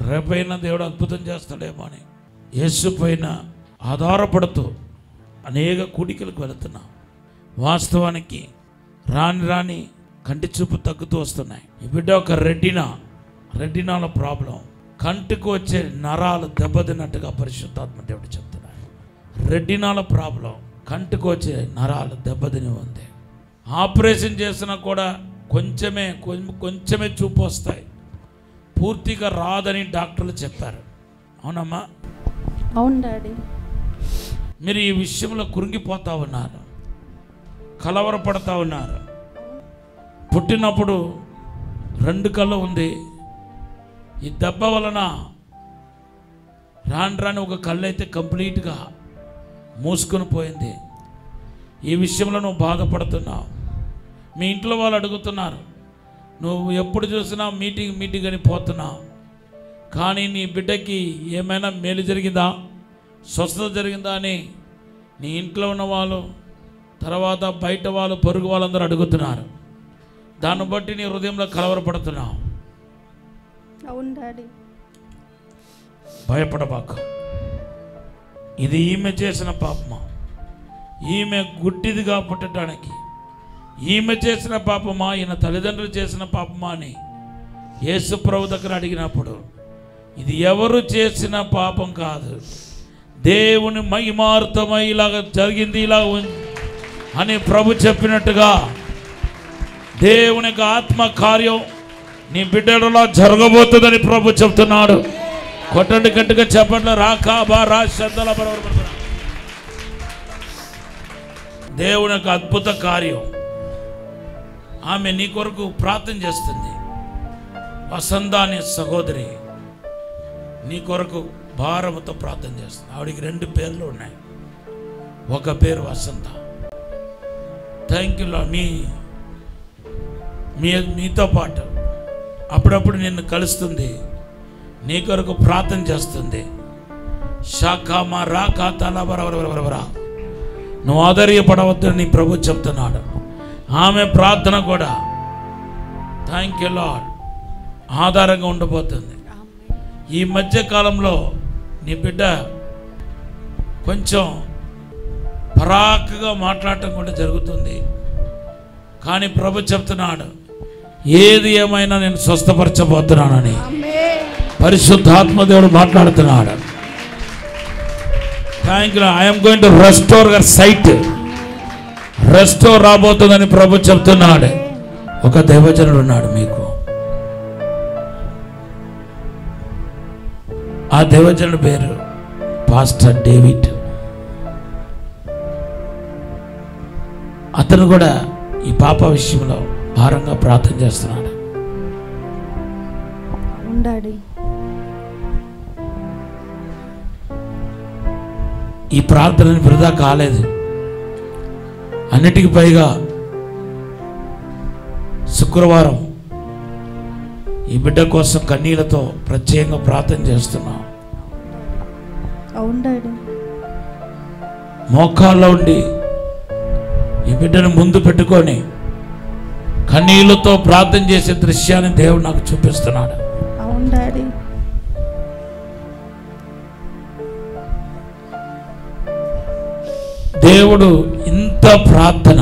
Speaker 1: రేపైనా దేవుడు అద్భుతం చేస్తాడేమో అని యేసు పైన ఆధారపడుతూ అనేక కుడికలకు వెళుతున్నాం. వాస్తవానికి రాని కంటి చూపు తగ్గుతూ వస్తున్నాయి. ఈ బిడ్డ ఒక రెటినాల ప్రాబ్లం, కంటికి వచ్చే నరాలు దెబ్బతిన్నట్టుగా పరిశుద్ధాత్మ దేవుడు చెప్తున్నాడు. రెటినాల ప్రాబ్లం, కంటికి వచ్చే నరాలు దెబ్బతిని ఉంది. ఆపరేషన్ చేసినా కూడా కొంచెమే చూపు వస్తాయి, పూర్తిగా రాదని డాక్టర్లు చెప్పారు. అవునమ్మా?
Speaker 9: అవును డాడీ.
Speaker 1: మీరు ఈ విషయంలో కురింగిపోతా ఉన్నారు, కలవరపడతా ఉన్నారు. పుట్టినప్పుడు 2 కళ్ళు ఉంది, ఈ దెబ్బ వలన రాని ఒక కళ్ళు అయితే కంప్లీట్గా మూసుకొని పోయింది. ఈ విషయంలో నువ్వు బాధపడుతున్నావు. మీ ఇంట్లో వాళ్ళు అడుగుతున్నారు, నువ్వు ఎప్పుడు చూసినా మీటింగ్ అని పోతున్నావు, కానీ నీ బిడ్డకి ఏమైనా మేలు జరిగిందా, స్వస్థత జరిగిందా అని నీ ఇంట్లో ఉన్న వాళ్ళు, తర్వాత బయట వాళ్ళు, పొరుగు వాళ్ళందరూ అడుగుతున్నారు. దాన్ని బట్టి నీ హృదయంలో కలవరపడుతున్నావు.
Speaker 9: అవును డాడీ.
Speaker 1: భయపడబాక. ఇది ఈమె చేసిన పాపమా, ఈమె గుడ్డిదిగా పుట్టడానికి ఈమె చేసిన పాపమా, ఈయన తల్లిదండ్రులు చేసిన పాపమా అని యేసు ప్రభు దగ్గర అడిగినప్పుడు ఇది ఎవరు చేసిన పాపం కాదు, దేవుని మహిమార్థమై ఇలాగ జరిగింది ఇలా అని ప్రభు చెప్పినట్టుగా దేవుని ఆత్మ కార్యం నీ బిడ్డలలో జరగబోతుందని ప్రభు చెప్తున్నాడు. కొట్టండి గట్టిగా చెప్పండి. రాకా బారా శబ్దాల బరబర. దేవుని యొక్క అద్భుత కార్యం. ఆమె నీ కొరకు ప్రార్థన చేస్తుంది. వసంత అనే సహోదరి నీ కొరకు భారముతో ప్రార్థన చేస్తుంది. ఆవిడికి 2 పేర్లు ఉన్నాయి. ఒక పేరు వసంత. Thank you lord. మీతో పాటు అప్పుడప్పుడు నిన్ను కలుస్తుంది, నీ కొరకు ప్రార్థన చేస్తుంది. శాఖమా రాకా తలబరబరబరా. నువ్వు ఆధైర్యపడవద్దని నీ ప్రభు చెప్తున్నాడు. ఆమె ప్రార్థన కూడా థ్యాంక్ యూ లార్డ్ ఆధారంగా ఉండబోతుంది. ఈ మధ్యకాలంలో నీ బిడ్డ కొంచెం పరాకుగా మాట్లాడటం కూడా జరుగుతుంది. కానీ ప్రభు చెప్తున్నాడు, ఏది ఏమైనా నేను స్వస్థపరచబోతున్నానని. పరిశుద్ధాత్మ దేవుడు మాట్లాడుతున్నాడు. Thank you. I'm going to restore your sight. Restore రాబోతుందని ప్రభు చెప్తున్నాడు. ఒక దైవజనుడు ఉన్నాడు మీకు. ఆ దైవజనుడి పేరు పాస్టర్ డేవిడ్. అతను కూడా ఈ పాప విషయంలో భారంగా ప్రార్థన చేస్తున్నాడు. ఈ ప్రార్థనని వృధా కాలేదు. అన్నిటికీ పైగా శుక్రవారం ఈ బిడ్డ కోసం కన్నీళ్లతో ప్రత్యేకంగా ప్రార్థన చేస్తున్నాం. మోకాల్లో ఉండి ఈ బిడ్డను ముందు పెట్టుకొని కన్నీళ్లతో ప్రార్థన చేసే దృశ్యాన్ని దేవుడు నాకు చూపిస్తున్నాడు. దేవుడు ఇంత ప్రార్థన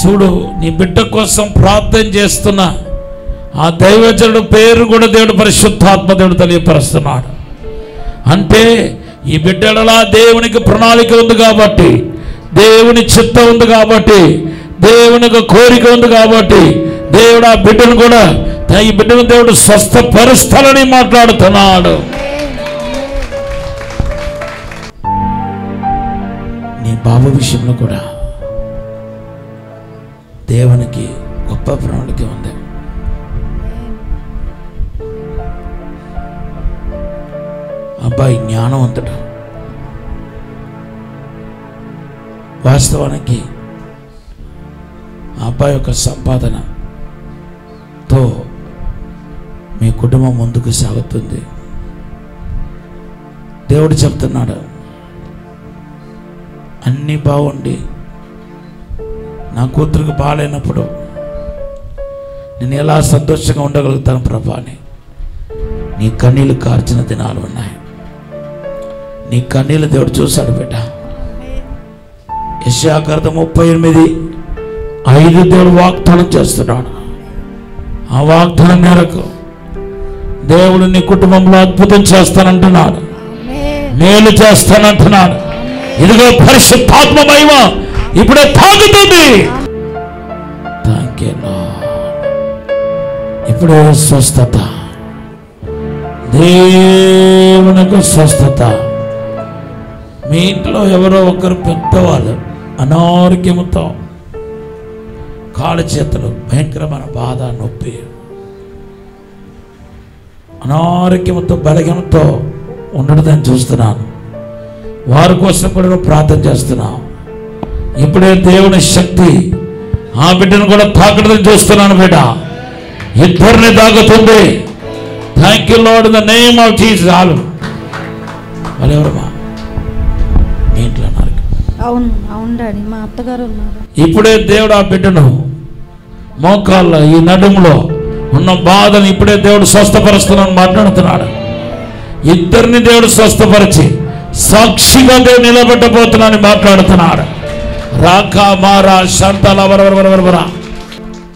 Speaker 1: చూడు, నీ బిడ్డ కోసం ప్రార్థన చేస్తున్న ఆ దైవజనుడు పేరు కూడా దేవుడు పరిశుద్ధాత్మ దేవుడు తెలియపరుస్తున్నాడు. అంటే ఈ బిడ్డలా దేవునికి ప్రణాళిక ఉంది కాబట్టి, దేవుని చిత్తం ఉంది కాబట్టి, దేవునికి కోరిక ఉంది కాబట్టి దేవుడు ఆ బిడ్డను కూడా ఈ బిడ్డను దేవుడు స్వస్థపరుస్తానని మాట్లాడుతున్నాడు. నీ బాబు విషయంలో కూడా దేవునికి గొప్ప ప్రణాళిక ఉంది. అబ్బాయి జ్ఞానవంతుడు. వాస్తవానికి ఆ అబ్బాయి యొక్క సంపాదనతో మీ కుటుంబం ముందుకు సాగుతుంది. దేవుడు చెప్తున్నాడు, అన్నీ బాగుండి నా కూతురికి బాగాలేనప్పుడు నేను ఎలా సంతోషంగా ఉండగలుగుతాను ప్రభా అని నీ కన్నీళ్ళు కార్చిన దినాలు ఉన్నాయి. నీ కన్నీళ్ళు దేవుడు చూశాడు బిడ్డ. యెషయా గ్రంథం 38:5 దేవుడు వాగ్దానం చేస్తున్నాడు. ఆ వాగ్దానం మేరకు దేవుడు నీ కుటుంబంలో అద్భుతం చేస్తానంటున్నాడు, మేలు చేస్తానంటున్నాడు. ఇదిగో పరిశుద్ధాత్మ మహిమ ఇప్పుడే తాగుతుంది. Thank you lord. ఇప్పుడే స్వస్థత, దేవునికి స్వస్థత. మీ ఇంట్లో ఎవరో ఒకరు పెద్దవాళ్ళు అనారోగ్యంతో కాళ్ళ చేతులు భయంకరమైన బాధ, నొప్పి, అనారోగ్యంతో బలగంతో ఉండదని చూస్తున్నాను. వారి కోసం కూడా ప్రార్థన చేస్తున్నాను. ఇప్పుడే దేవుని శక్తి ఆ బిడ్డను కూడా తాకడదని చూస్తున్నాను. బిడ్డ ఇద్దరిని తాకుతుంది. Thank you lord, in the name of Jesus. వాళ్ళు ఎవరమ్మా? మీ ఇంట్లో ఉన్నారు.
Speaker 9: అవును, మా అత్తగారు ఉన్నారు.
Speaker 1: ఇప్పుడే దేవుడు ఆ బిడ్డను మోకాల్లో ఈ నడుములో ఉన్న బాధను ఇప్పుడే దేవుడు స్వస్థపరుస్తున్నాను మాట్లాడుతున్నాడు. ఇద్దరిని దేవుడు స్వస్థపరిచి సాక్షిగా దేవుడు నిలబెట్టబోతున్నానని మాట్లాడుతున్నాడు. రాకా మారా శాంతాల వరవరవరవరా.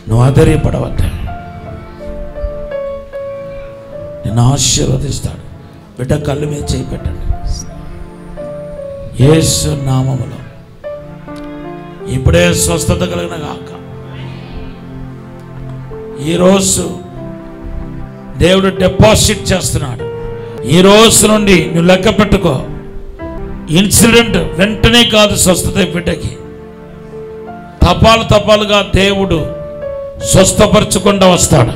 Speaker 1: నువ్వు ఆధైర్యపడవద్దు, నిన్ను ఆశీర్వదిస్తాడు. బిడ్డ కళ్ళు మీద చేయి పెట్టండి. యేసు నామములో ఇప్పుడే స్వస్థత కలిగిన గాక. ఈరోజు దేవుడు డిపాజిట్ చేస్తున్నాడు. ఈ రోజు నుండి నువ్వు లెక్క పెట్టుకో. ఇన్సిడెంట్ వెంటనే కాదు స్వస్థత బిడ్డకి. తపాలుగా దేవుడు స్వస్థపరచకుండా వస్తాడు.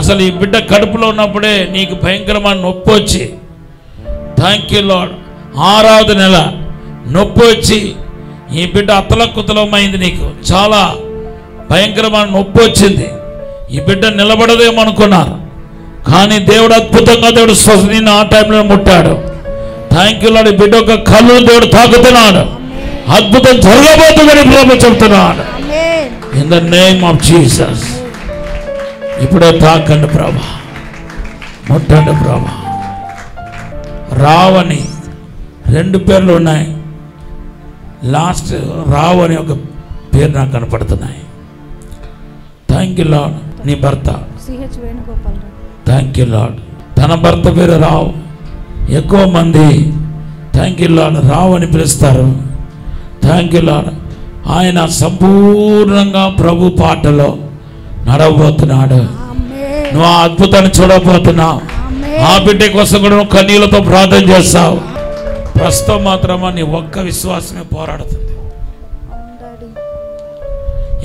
Speaker 1: అసలు ఈ బిడ్డ కడుపులో ఉన్నప్పుడే నీకు భయంకరమైన నొప్పి వచ్చి, థ్యాంక్ యూ లార్డ్, 6వ నెల నొప్పి వచ్చి ఈ బిడ్డ అతలకుతలమైంది. నీకు చాలా భయంకరమైన నొప్పి వచ్చింది. ఈ బిడ్డ నిలబడదేమనుకున్నారు, కానీ దేవుడు అద్భుతంగా దేవుడు నిన్ను ఆ టైంలో ముట్టాడు. Thank you lord. ఈ బిడ్డ ఒక కళ్ళు దేవుడు తాకుతున్నాడు. అద్భుతం జరగబోతుందని ప్రభు చెప్తున్నాడు. In the name of Jesus. ఇప్పుడే తాకండి ప్రభా, ముట్టండి ప్రభా. రావని 2 పేర్లు ఉన్నాయి. లాస్ట్ రావు అని ఒక పేరు నాకు కనపడుతున్నాయి. Thank you lord. నీ భర్త థ్యాంక్ యూ లార్డ్, తన భర్త పేరు రావు. ఎక్కువ మంది థ్యాంక్ యూ లార్డ్ రావు అని పిలుస్తారు. Thank you lord. ఆయన సంపూర్ణంగా ప్రభు పాటలో నడవబోతున్నాడు. నువ్వు ఆ అద్భుతాన్ని చూడబోతున్నావు. ఆ బిడ్డ కోసం కూడా నువ్వు కన్నీళ్లతో ప్రార్థన చేస్తావు. ప్రస్తుతం మాత్రమా నీ ఒక్క విశ్వాసమే పోరాడుతుంది.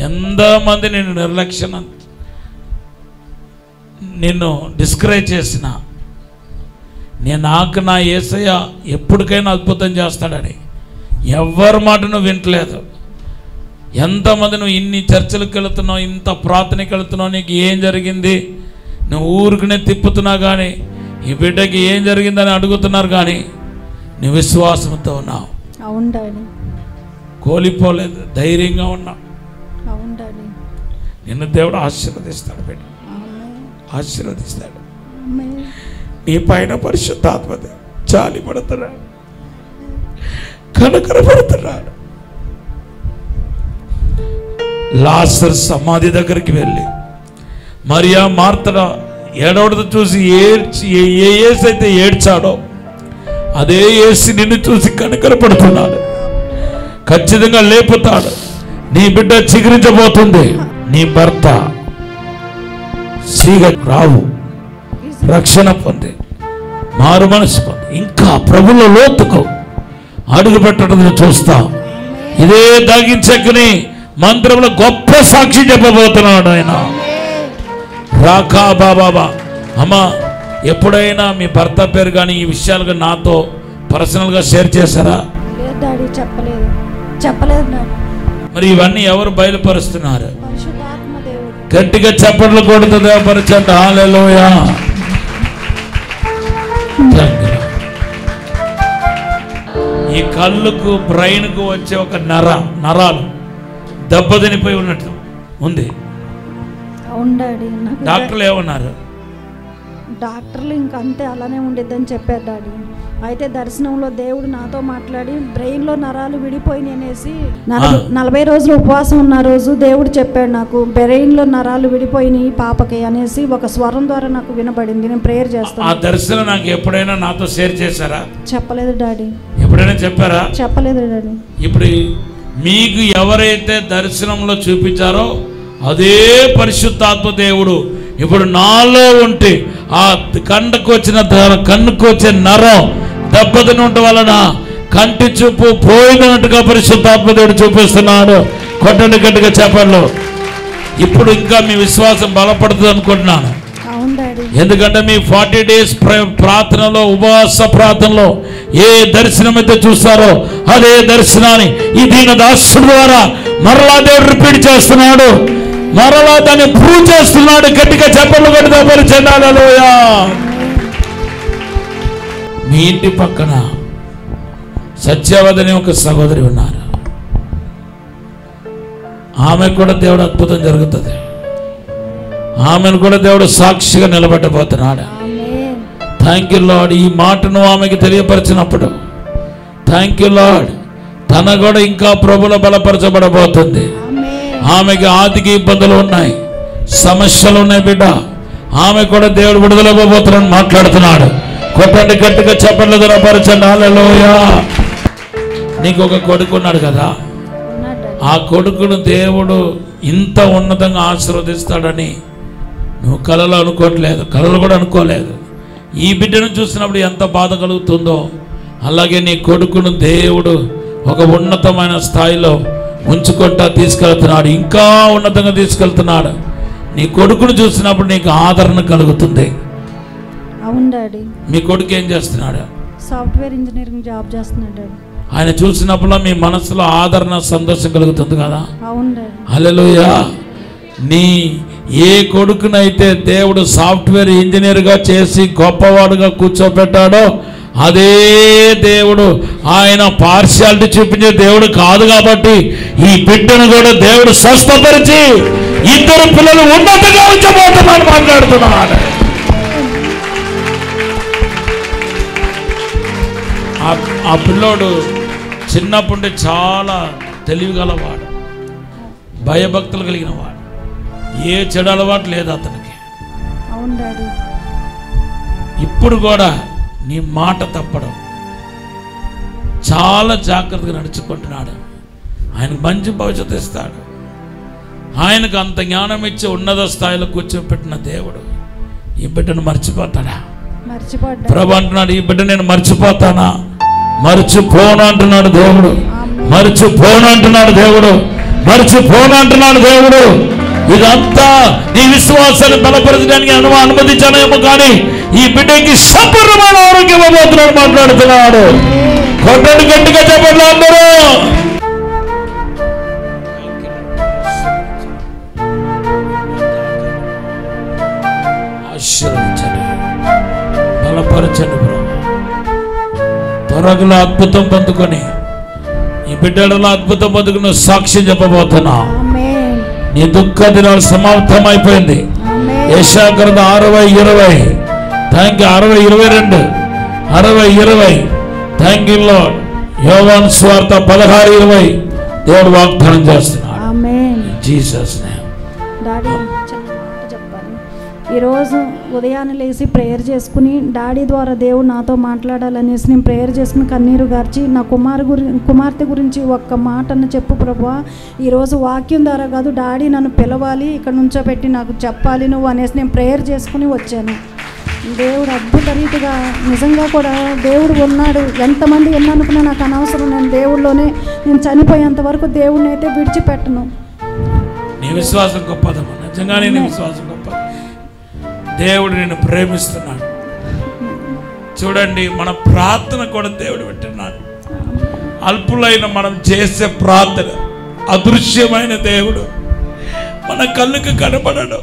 Speaker 1: ఎంతమంది నిన్ను నిర్లక్ష్యం, నిన్ను డిస్కరేజ్ చేసిన, నాకు నా యేసయ్య ఎప్పటికైనా అద్భుతం చేస్తాడని ఎవరి మాట నువ్వు వింటలేదు. ఎంతమంది నువ్వు ఇన్ని చర్చలకు వెళుతున్నావు, ఇంత ప్రార్థనకి వెళుతున్నావు, నీకు ఏం జరిగింది, నువ్వు ఊరికనే తిప్పుతున్నా కానీ ఈ బిడ్డకి ఏం జరిగిందని అడుగుతున్నారు, కానీ నీ విశ్వాసంతో ఉన్నావు. కోల్పోలేదు, ధైర్యంగా ఉన్నావు. నిన్ను దేవుడు ఆశీర్వదిస్తాడు బిడ్డ, ఆశీర్వదిస్తాడు. నీ పైన పరిశుద్ధాత్మ జాలి పడుతున్నాడు, కనకరపడుతున్నాడు. లాజరు సమాధి దగ్గరికి వెళ్ళి మరియా మార్త ఏడవడతో చూసి ఏడ్చి ఏ యేసు అయితే ఏడ్చాడో అదే యేసు నిన్ను చూసి కనకరపడుతున్నాడు. ఖచ్చితంగా లేపుతాడు. నీ బిడ్డ చిగురించబోతుంది. నీ భర్త సీగ రావు రక్షణ పొంది మారు మనసు పొంది ఇంకా ప్రభులో లోతుకు అడుగు పెట్టడం చూస్తాం. ఇదే దాగించకుని మంత్రంలో గొప్ప సాక్షి చెప్పబోతున్నాడు ఆయన. రాకా బాబా అమ్మ, ఎప్పుడైనా మీ భర్త పేరు కానీ ఈ విషయాలుగా నాతో పర్సనల్గా షేర్ చేశారా?
Speaker 12: చెప్పలేదు.
Speaker 1: మరి ఇవన్నీ ఎవరు బయలుపరుస్తున్నారు? గట్టిగా చప్పట్లు కొడుతూ దేవపరచండి. హల్లెలూయా. ఈ కళ్ళుకు బ్రెయిన్కు వచ్చే ఒక నరాలు దెబ్బతినిపోయి ఉన్నట్టు ఉంది. డాక్టర్లు ఏమన్నారు?
Speaker 12: డాక్టర్లు ఇంకంతే అలానే ఉండేదని చెప్పారు డాడీ. అయితే దర్శనంలో దేవుడు నాతో మాట్లాడి బ్రెయిన్లో నరాలు విడిపోయినాయి అనేసి 40 రోజులు ఉపవాసం ఉన్న రోజు దేవుడు చెప్పాడు నాకు, బ్రెయిన్లో నరాలు విడిపోయినాయి పాపకి అనేసి ఒక స్వరం ద్వారా నాకు వినబడింది. నేను ప్రేయర్ చేస్తాను.
Speaker 1: ఆ దర్శనం నాకు ఎప్పుడైనా నాతో షేర్ చేశారా?
Speaker 12: చెప్పలేదు డాడీ.
Speaker 1: ఎప్పుడైనా చెప్పారా?
Speaker 12: చెప్పలేదు డాడీ.
Speaker 1: ఇప్పుడు మీకు ఎవరైతే దర్శనంలో చూపించారో అదే పరిశుద్ధాత్మ దేవుడు ఇప్పుడు నాలో ఉంటే ఆ కన్నుకు వచ్చే నరం దెబ్బతిని ఉండటం వలన కంటి చూపు పోయినట్టుగా పరిశుద్ధాత్మ దేవుడు చూపిస్తున్నాడు. కొట్టండి గట్టిగా చెప్పండి. ఇప్పుడు ఇంకా మీ విశ్వాసం బలపడుతుంది అనుకుంటున్నాను. ఎందుకంటే మీ 40 days ప్రార్థనలో, ఉపవాస ప్రార్థనలో ఏ దర్శనం అయితే చూస్తారో అదే దర్శనాన్ని ఈ దీన దాసుడు ద్వారా మరలా దేవుడు రిపీట్ చేస్తున్నాడు, మరలా దాన్ని ప్రూవ్ చేస్తున్నాడు. గట్టిగా చెప్పలు కొడుతూ పరిచయం. హల్లెలూయా. మీ ఇంటి పక్కన సత్యవతి అనే ఒక సహోదరి ఉన్నారు. ఆమెకు కూడా దేవుడు అద్భుతం జరుగుతుంది. ఆమెను కూడా దేవుడు సాక్షిగా నిలబెట్టబోతున్నాడు. Thank you lord. ఈ మాటను ఆమెకి తెలియపరిచినప్పుడు థ్యాంక్ యూ లార్డ్, తన కూడా ఇంకా ప్రభులో బలపరచబడబోతుంది. ఆమెకి ఆర్థిక ఇబ్బందులు ఉన్నాయి, సమస్యలు ఉన్నాయి బిడ్డ. ఆమె కూడా దేవుడు విడుదలవ్వబోతున్నాడని మాట్లాడుతున్నాడు. కొట్టండి గట్టిగా చెప్పండి, బలపరచండి. హల్లెలూయా. నీకు ఒక కొడుకు ఉన్నాడు కదా, ఆ కొడుకును దేవుడు ఇంత ఉన్నతంగా ఆశీర్వదిస్తాడని నువ్వు కలలో అనుకోవట్లేదు, కలలు కూడా అనుకోలేదు. ఈ బిడ్డను చూసినప్పుడు ఎంత బాధ కలుగుతుందో అలాగే నీ కొడుకును దేవుడు ఒక ఉన్నతమైన స్థాయిలో ఉంచుకుంటా తీసుకెళ్తున్నాడు, ఇంకా ఉన్నతంగా తీసుకెళ్తున్నాడు. నీ కొడుకును చూసినప్పుడు నీకు ఆదరణ కలుగుతుంది.
Speaker 12: అవును డాడీ.
Speaker 1: మీ కొడుకు ఏం చేస్తున్నాడు?
Speaker 12: సాఫ్ట్వేర్ ఇంజనీరింగ్ జాబ్ చేస్తున్నాడు డాడీ.
Speaker 1: ఆయన చూసినప్పుడు మీ మనసులో ఆదరణ సంతోషం కలుగుతుంది కదా.
Speaker 12: అవును డాడీ.
Speaker 1: హల్లెలూయా. నీ ఏ కొడుకునైతే దేవుడు సాఫ్ట్వేర్ ఇంజనీర్గా చేసి గొప్పవాడుగా కూర్చోబెట్టాడో అదే దేవుడు ఆయన పార్షియాలిటీ చూపించే దేవుడు కాదు. కాబట్టి ఈ బిడ్డను కూడా దేవుడు స్వస్థపరిచి ఇద్దరు పిల్లలు ఉన్నతంగా ఉంచబోతున్నాడు మాట్లాడుతున్నాడు. ఆ పిల్లోడు చిన్నప్పుండే చాలా తెలివిగలవాడు, భయభక్తులు కలిగిన వాడు, ఏ చెడు అలవాటు లేదు అతనికి.
Speaker 12: అవును డాడీ.
Speaker 1: ఇప్పుడు కూడా నీ మాట తప్పడం, చాలా జాగ్రత్తగా నడుచుకుంటున్నాడు. ఆయనకు మంచి భవిష్యత్తు ఇస్తాడు. ఆయనకు అంత జ్ఞానం ఇచ్చి ఉన్నత స్థాయిలో కూర్చోబెట్టిన దేవుడు ఈ బిడ్డను మర్చిపోతాడా? ప్రభు అంటున్నాడు, ఈ బిడ్డ నేను మర్చిపోతానా? మర్చిపోను అంటున్నాడు దేవుడు. మర్చిపోను అంటున్నాడు దేవుడు. మర్చిపోను అంటున్నాడు దేవుడు. ఇదంతా నీ విశ్వాసాన్ని బలపరచడానికి అనుమతించానేమో, కానీ ఈ బిడ్డకి సంపూర్ణమైన ఆరోగ్యం ఇవ్వబోతున్నాడు మాట్లాడుతున్నాడు. కొట్టడు గట్టిగా చెప్పండి అందరూ. ఆశీర్వదించండి, బలపరచండి బ్రో. త్వరగా అద్భుతం పొందుకొని ఈ బిడ్డలలో అద్భుతం పొందుకుని సాక్షి చెప్పబోతున్నా. నీ దుఃఖ దినాలు సమాప్తం అయిపోయింది. యెషయా గ్రంథం 60:20. Thank you. 60:22. 60:20. Thank you lord. యోహాను సువార్త 16:20 దేవుడు వాగ్దానం చేస్తున్నాడు. Jesus name.
Speaker 12: డాడీ చెప్పాలి. ఈరోజు ఉదయాన్నే లేచి ప్రేయర్ చేసుకుని డాడీ ద్వారా దేవుడు నాతో మాట్లాడాలనేసి నేను ప్రేయర్ చేసుకుని కన్నీరు గార్చి నా కుమార్తె గురించి ఒక్క మాటను చెప్పు ప్రభువా. ఈరోజు వాక్యం ద్వారా కాదు, డాడీ నన్ను పిలవాలి, ఇక్కడ నుంచో పెట్టి నాకు చెప్పాలి నువ్వు అనేసి నేను ప్రేయర్ చేసుకుని వచ్చాను. దేవుడు అద్భుత రీతిగా నిజంగా కూడా దేవుడు ఉన్నాడు. ఎంతమంది ఎన్ననుకున్నా నాకు అనవసరం. నేను దేవుడిలోనే నేను చనిపోయేంత వరకు దేవుడిని అయితే విడిచిపెట్టను.
Speaker 1: నీ విశ్వాసం గొప్పదమ్మా, నిజంగానే నీ విశ్వాసం గొప్పది. దేవుడు నిన్ను ప్రేమిస్తున్నాడు. చూడండి, మన ప్రార్థన కూడా దేవుడు వింటున్నాడు. అల్పులైన మనం చేసే ప్రార్థన అదృశ్యమైన దేవుడు. మన కళ్ళుకి కనపడడు.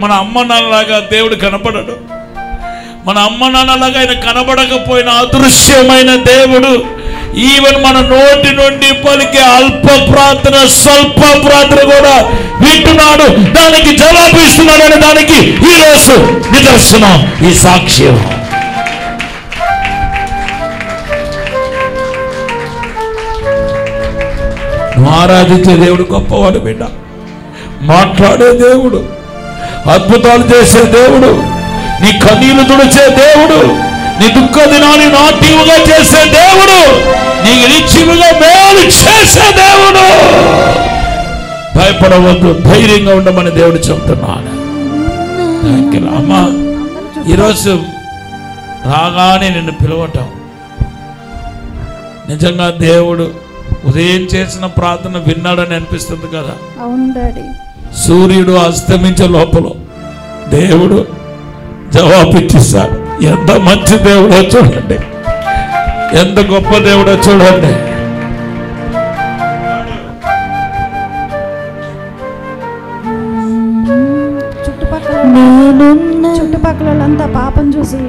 Speaker 1: మన అమ్మ నాన్నలాగా దేవుడు కనపడడు. మన అమ్మ నాన్నలాగా ఆయన కనబడకపోయిన అదృశ్యమైన దేవుడు ఈవెన్ మన నోటి నుండి పలికే అల్ప ప్రార్థన, స్వల్ప ప్రార్థన కూడా వింటున్నాడు, దానికి జవాబు ఇస్తున్నాడు అనే దానికి ఈరోజు నిదర్శనం ఈ సాక్ష్యం. నువ్వు ఆరాధించే దేవుడు గొప్పవాడు బిడ్డ. మాట్లాడే దేవుడు, అద్భుతాలు చేసే దేవుడు, నీ కన్నీళ్లు తుడిచే దేవుడు, నీ దుఃఖ దినాన్ని నాట్యముగా చేసే దేవుడు, నీకు నిత్యముగా మేలు చేసే దేవుడు. భయపడవద్దు, ధైర్యంగా ఉండమని దేవుడు చెబుతున్నాడు. అమ్మా, ఈరోజు రాగానే నిన్ను పిలవటం నిజంగా దేవుడు ఉదయం చేసిన ప్రార్థన విన్నాడని అనిపిస్తుంది కదా.
Speaker 12: అవును డాడీ.
Speaker 1: సూర్యుడు అస్తమించే లోపల దేవుడు జవాబిచ్చేశాడు. ఎంత మంచి దేవుడో చూడండి, ఎంత గొప్ప దేవుడో చూడండి.
Speaker 12: చుట్టుపక్కల వాళ్ళంతా పాపం చూసి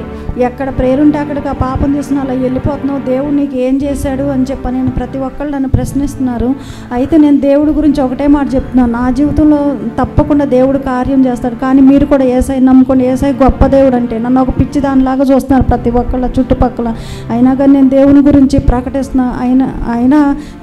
Speaker 12: ఎక్కడ ప్రేరు ఉంటే అక్కడికి ఆ పాపం తీసుకుని అలా వెళ్ళిపోతున్నావు, దేవుడు నీకు ఏం చేశాడు అని చెప్పి నేను ప్రతి ఒక్కళ్ళు నన్ను ప్రశ్నిస్తున్నారు. అయితే నేను దేవుడి గురించి ఒకటే మాట చెప్తున్నాను, నా జీవితంలో తప్పకుండా దేవుడు కార్యం చేస్తాడు. కానీ మీరు కూడా యేసయ్య నమ్ముకోండి. యేసయ్య గొప్ప దేవుడు అంటే నన్ను ఒక పిచ్చి దానిలాగా చూస్తున్నారు ప్రతి ఒక్కళ్ళ చుట్టుపక్కల. అయినా కానీ నేను దేవుని గురించి ప్రకటిస్తున్నా. అయినా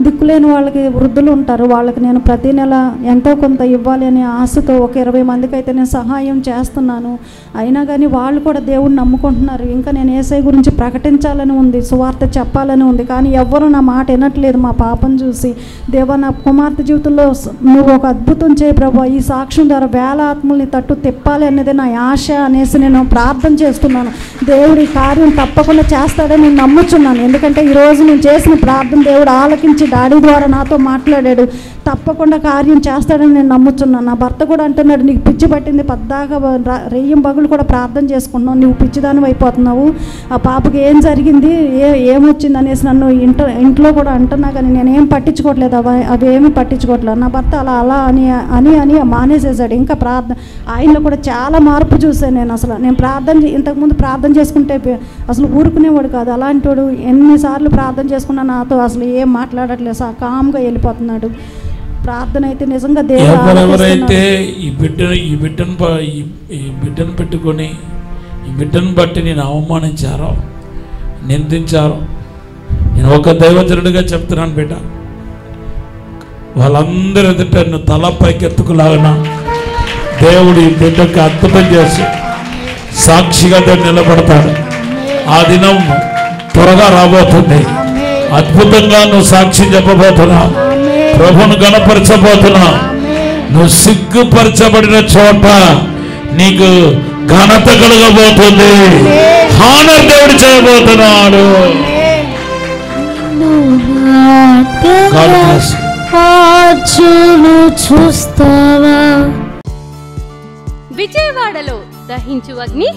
Speaker 12: దిక్కులేని వాళ్ళకి వృద్ధులు ఉంటారు, వాళ్ళకి నేను ప్రతి నెల ఎంతో కొంత ఇవ్వాలి అనే ఆశతో ఒక 20 మందికి అయితే నేను సహాయం చేస్తున్నాను. అయినా కానీ వాళ్ళు కూడా దేవుడిని నమ్ముకుంటున్నారు. ఉన్నారు. ఇంకా నేను యేసయ్య గురించి ప్రకటించాలని ఉంది, సువార్త చెప్పాలని ఉంది, కానీ ఎవ్వరూ నా మాట వినట్లేదు. మా పాపను చూసి దేవా నా కుమార్తె జీవితంలో నువ్వు ఒక అద్భుతం చేయి ప్రభా, ఈ సాక్ష్యం ద్వారా వేల ఆత్మల్ని తట్టు తిప్పాలి అనేది నా ఆశ అనేసి నేను ప్రార్థన చేస్తున్నాను. దేవుడు ఈ కార్యం తప్పకుండా చేస్తాడని నేను నమ్ముచున్నాను. ఎందుకంటే ఈరోజు నేను చేసిన ప్రార్థన దేవుడు ఆలకించి డాడీ ద్వారా నాతో మాట్లాడాడు. తప్పకుండా కార్యం చేస్తాడని నేను నమ్ముచున్నాను. నా భర్త కూడా అంటున్నాడు, నీకు పిచ్చి పట్టింది, పద్దాగా రెయ్యం బగులు కూడా ప్రార్థన చేసుకుంటున్నావు, నువ్వు పిచ్చిదాని అయిపోతున్నావు, ఆ పాపకి ఏం జరిగింది ఏమొచ్చింది అనేసి నన్ను ఇంట్లో కూడా అంటున్నా, కానీ నేనేం పట్టించుకోవట్లేదు, అవి ఏమీ పట్టించుకోవట్లేదు. నా భర్త అలా అలా అని మానేసేసాడు. ఇంకా ఆయనలో కూడా చాలా మార్పు చూసాను నేను. అసలు నేను ఇంతకుముందు ప్రార్థన చేసుకుంటే అసలు ఊరుకునేవాడు కాదు. అలాంటి వాడు ఎన్నిసార్లు ప్రార్థన చేసుకున్నా నాతో అసలు ఏం మాట్లాడట్లేదు, కామ్గా వెళ్ళిపోతున్నాడు. ప్రార్థన అయితే నిజంగా
Speaker 1: ఎవరెవరైతే ఈ బిడ్డను పెట్టుకొని ఈ బిడ్డను బట్టి నేను అవమానించారో, నిందించారో, నేను ఒక దైవజనుడిగా చెప్తున్నాను బిడ్డ, వాళ్ళందరి ఎదుట నువ్వు తల పైకెత్తుకులాగిన దేవుడు ఈ బిడ్డకి అద్భుతం చేసి సాక్షిగా నిలబడతాడు. ఆ దినం త్వరగా రాబోతుంది. అద్భుతంగా నువ్వు సాక్షి చెప్పబోతున్నావు, ప్రభువును గణపరచబోతున్నావు. నువ్వు సిగ్గుపరచబడిన చోట నీకు ఘనత కలగబోతుంది. హానర్ దేవుడు చేయబోతున్నాడు.
Speaker 11: చూస్తావా?
Speaker 7: విజయవాడలో దహించు అగ్ని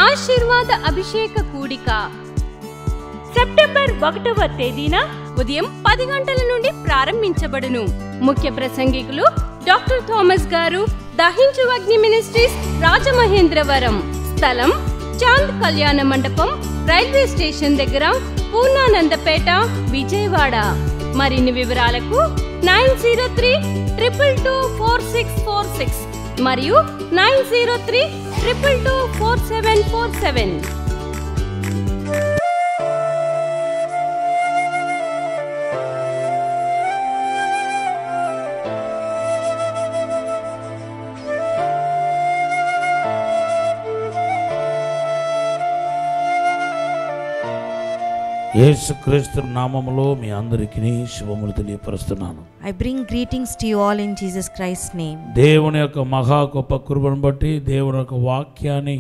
Speaker 7: ఆశీర్వాద అభిషేక కూడిక సెప్టెంబర్ 1వ తేదీన ఉదయం 10 గంటల నుండి ప్రారంభించబడును. ముఖ్య ప్రసంగికులు డాక్టర్ థామస్ గారు, దహించు అగ్ని మినిస్ట్రీస్, రాజమహేంద్రవరం. స్థలం చాంద్ కళ్యాణ మండపం, రైల్వే స్టేషన్ దగ్గర, పూర్ణానందపేట, విజయవాడ. మరిన్ని వివరాలకు 9032224646 మరియు 9032224747.
Speaker 1: యేసుక్రీస్తు నామములో మీ అందరికీ శుభములు తెలియపరుస్తున్నాను.
Speaker 2: I bring greetings to you all in Jesus Christ's name.
Speaker 1: దేవుని యొక్క మహా గొప్ప కృపను బట్టి దేవుని యొక్క వాక్యాన్ని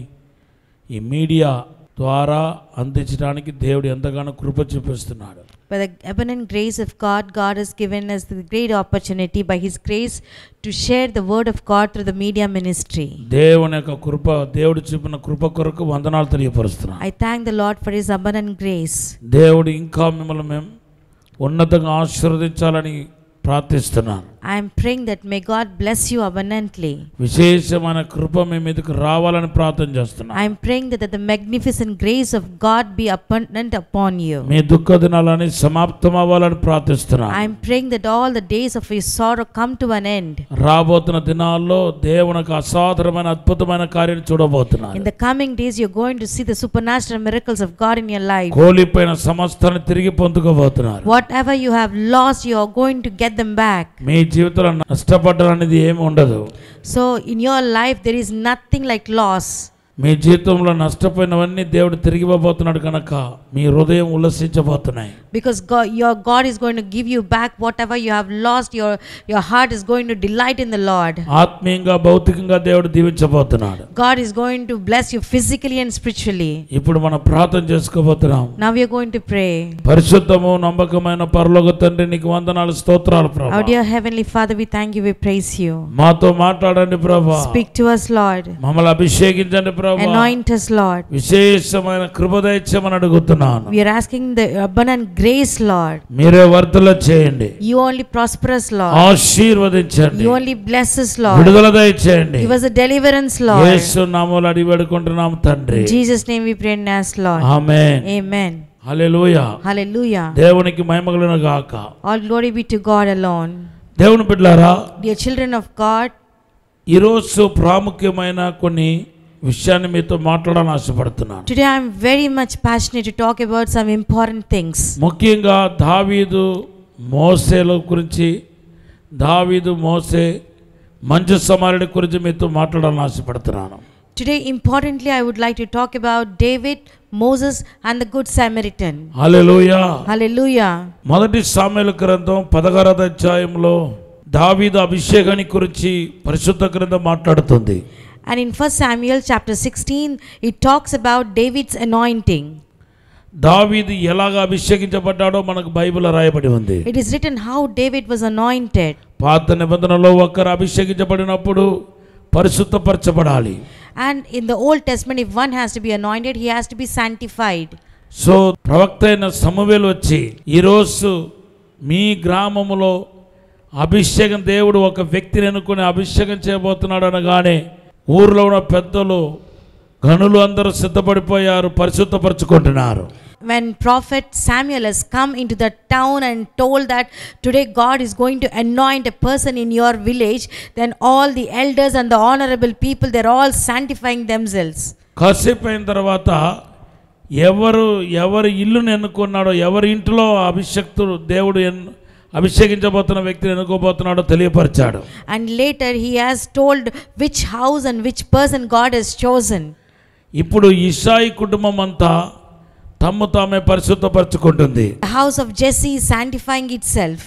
Speaker 1: ఈ మీడియా ద్వారా అందించడానికి దేవుడు ఎంతగానో కృప చూపిస్తున్నాడు.
Speaker 2: By the abundant grace of God, God has given us the great opportunity by His grace to share the word of God through the media ministry.
Speaker 1: దేవుని యొక్క కృప, దేవుడు చూపిన కృప కొరకు వందనాలు తెలియపరుస్తున్నాను.
Speaker 2: I thank the Lord for His abundant grace.
Speaker 1: దేవుడు ఇంకా మిమ్మల్ని మేము ఉన్నతంగా ఆశీర్వదించాలని ప్రార్థిస్తున్నాను.
Speaker 2: I am praying that may God bless you abundantly.
Speaker 1: విశేషమైన కృప మీ మీదకు రావాలని ప్రార్థన చేస్తున్నాను.
Speaker 2: I am praying that the magnificent grace of God be abundant upon you.
Speaker 1: మీ దుఃఖ దినాలని సమాప్తం అవ్వాలని ప్రార్థిస్తున్నాను.
Speaker 2: I am praying that all the days of your sorrow come to an end.
Speaker 1: రాబోతున్న దినాల్లో దేవునికి అసాధారణమైన అద్భుతమైన కార్యాలు చూడబోతున్నారు.
Speaker 2: In the coming days you are going to see the supernatural miracles of God in your life.
Speaker 1: కోల్పోయిన సమస్తాన్ని తిరిగి పొందుకోబోతున్నారు.
Speaker 2: Whatever you have lost, you are going to get them back.
Speaker 1: మీ జీవితంలో నష్టపడడం అనేది ఏమి ఉండదు.
Speaker 2: So in your life there is nothing like loss.
Speaker 1: మీ జీవితంలో నష్టపోయినవన్నీ దేవుడు తిరిగి ఇవ్వబోతున్నాడు కనుక మీ హృదయం ఉల్లసించబోతున్నాయి.
Speaker 2: Because your God is going to give you back whatever you have lost. Your heart is going to delight in the Lord.
Speaker 1: ఆత్మీయంగా భౌతికంగా దేవుడు దీవించబోతున్నాడు.
Speaker 2: God is going to bless you physically and spiritually.
Speaker 1: ఇప్పుడు మనం ప్రార్థన చేసుకోబోతున్నాం.
Speaker 2: Now we are going to pray.
Speaker 1: పరిశుద్ధము నమ్మకమైన పరలోక తండ్రి నీకు వందనాలు స్తోత్రాలు ప్రభువా.
Speaker 2: Our dear heavenly Father, we thank you, we praise you.
Speaker 1: మాతో మాట్లాడండి ప్రభువా.
Speaker 2: Speak to us, Lord.
Speaker 1: మమ్మల్ని అభిషేకించండి ప్రభువా.
Speaker 2: Anoint us, Lord.
Speaker 1: విశేషమైన కృప దయచేయమని అడుగుతున్నాను.
Speaker 2: We are asking the abundant grace, Lord.
Speaker 1: మీరే వర్ధల చేయండి.
Speaker 2: You only prosper us, Lord.
Speaker 1: ఆశీర్వదించండి.
Speaker 2: You only bless us, Lord.
Speaker 1: విడుదల దయచేయండి.
Speaker 2: Give us a deliverance, Lord.
Speaker 1: యేసు నామములో అడిగి వేడుకుంటున్నాము తండ్రి.
Speaker 2: In Jesus' name we pray and ask, Lord.
Speaker 1: Amen.
Speaker 2: Amen.
Speaker 1: Hallelujah.
Speaker 2: Hallelujah.
Speaker 1: దేవునికి మహిమ కలుగును గాక.
Speaker 2: All glory be to God alone.
Speaker 1: దేవుని బిడ్డలారా,
Speaker 2: Dear children of God,
Speaker 1: ఈరోజు ప్రాముఖ్యమైన కొన్ని విషయాన్ని మీతో మాట్లాడాలని ఆశపడుతున్నాను.
Speaker 2: today I am very much passionate to talk about some important things.
Speaker 1: ముఖ్యంగా దావీదు మోసేల గురించి, దావీదు మోసే మంచి సమారుడి గురించి మీతో మాట్లాడాలని ఆశపడుతున్నాను.
Speaker 2: Today, importantly, I would like to talk about David, Moses and the Good Samaritan.
Speaker 1: Hallelujah.
Speaker 2: Hallelujah.
Speaker 1: మొదటి సామెల గ్రంథం 16వ అధ్యాయంలో దావీదు అభిషేకాన్ని గురించి పరిశుద్ధ గ్రంథం మాట్లాడుతుంది.
Speaker 2: And in 1 Samuel chapter 16, it talks about David's anointing.
Speaker 1: దావీదు ఎలాగ అభిషేకించబడ్డాడో మనకు బైబిల్లో రాయబడి ఉంది.
Speaker 2: It is written how David was anointed.
Speaker 1: పాత నిబంధనలో ఒకరు అభిషేకించబడినప్పుడు పరిశుద్ధపరచబడాలి.
Speaker 2: And in the Old Testament, if one has to be anointed, he has to be sanctified.
Speaker 1: So ప్రవక్త అయిన సమూయేలు వచ్చి ఈరోజు మీ గ్రామములో అభిషేకం, దేవుడు ఒక వ్యక్తిని ఎన్నుకొని అభిషేకం చేయబోతున్నాడు అనగానే ఊర్లో ఉన్న పెద్దలు గనులు అందరూ సిద్ధపడిపోయారు, పరిశుద్ధపరచుకుంటున్నారు.
Speaker 2: When prophet Samuel has come into the town and told that today God is going to anoint a person in your village, then all the elders and the honorable people, they're all sanctifying themselves.
Speaker 1: కాసేపు అయిన తర్వాత ఎవరు ఇల్లును ఎన్నుకున్నాడో, ఎవరి ఇంట్లో అభిషక్తుడు దేవుడు అభిషేకించబోతున్న వ్యక్తిని ఎన్నుకోబోతున్నాడో తెలియపరిచాడు.
Speaker 2: And later he has told which house and which person God has chosen.
Speaker 1: ఇప్పుడు ఇషాయి కుటుంబం అంతా తమ్ము తామే పరిశుద్ధపరచుకుంటుంది.
Speaker 2: The house of Jesse is sanctifying itself.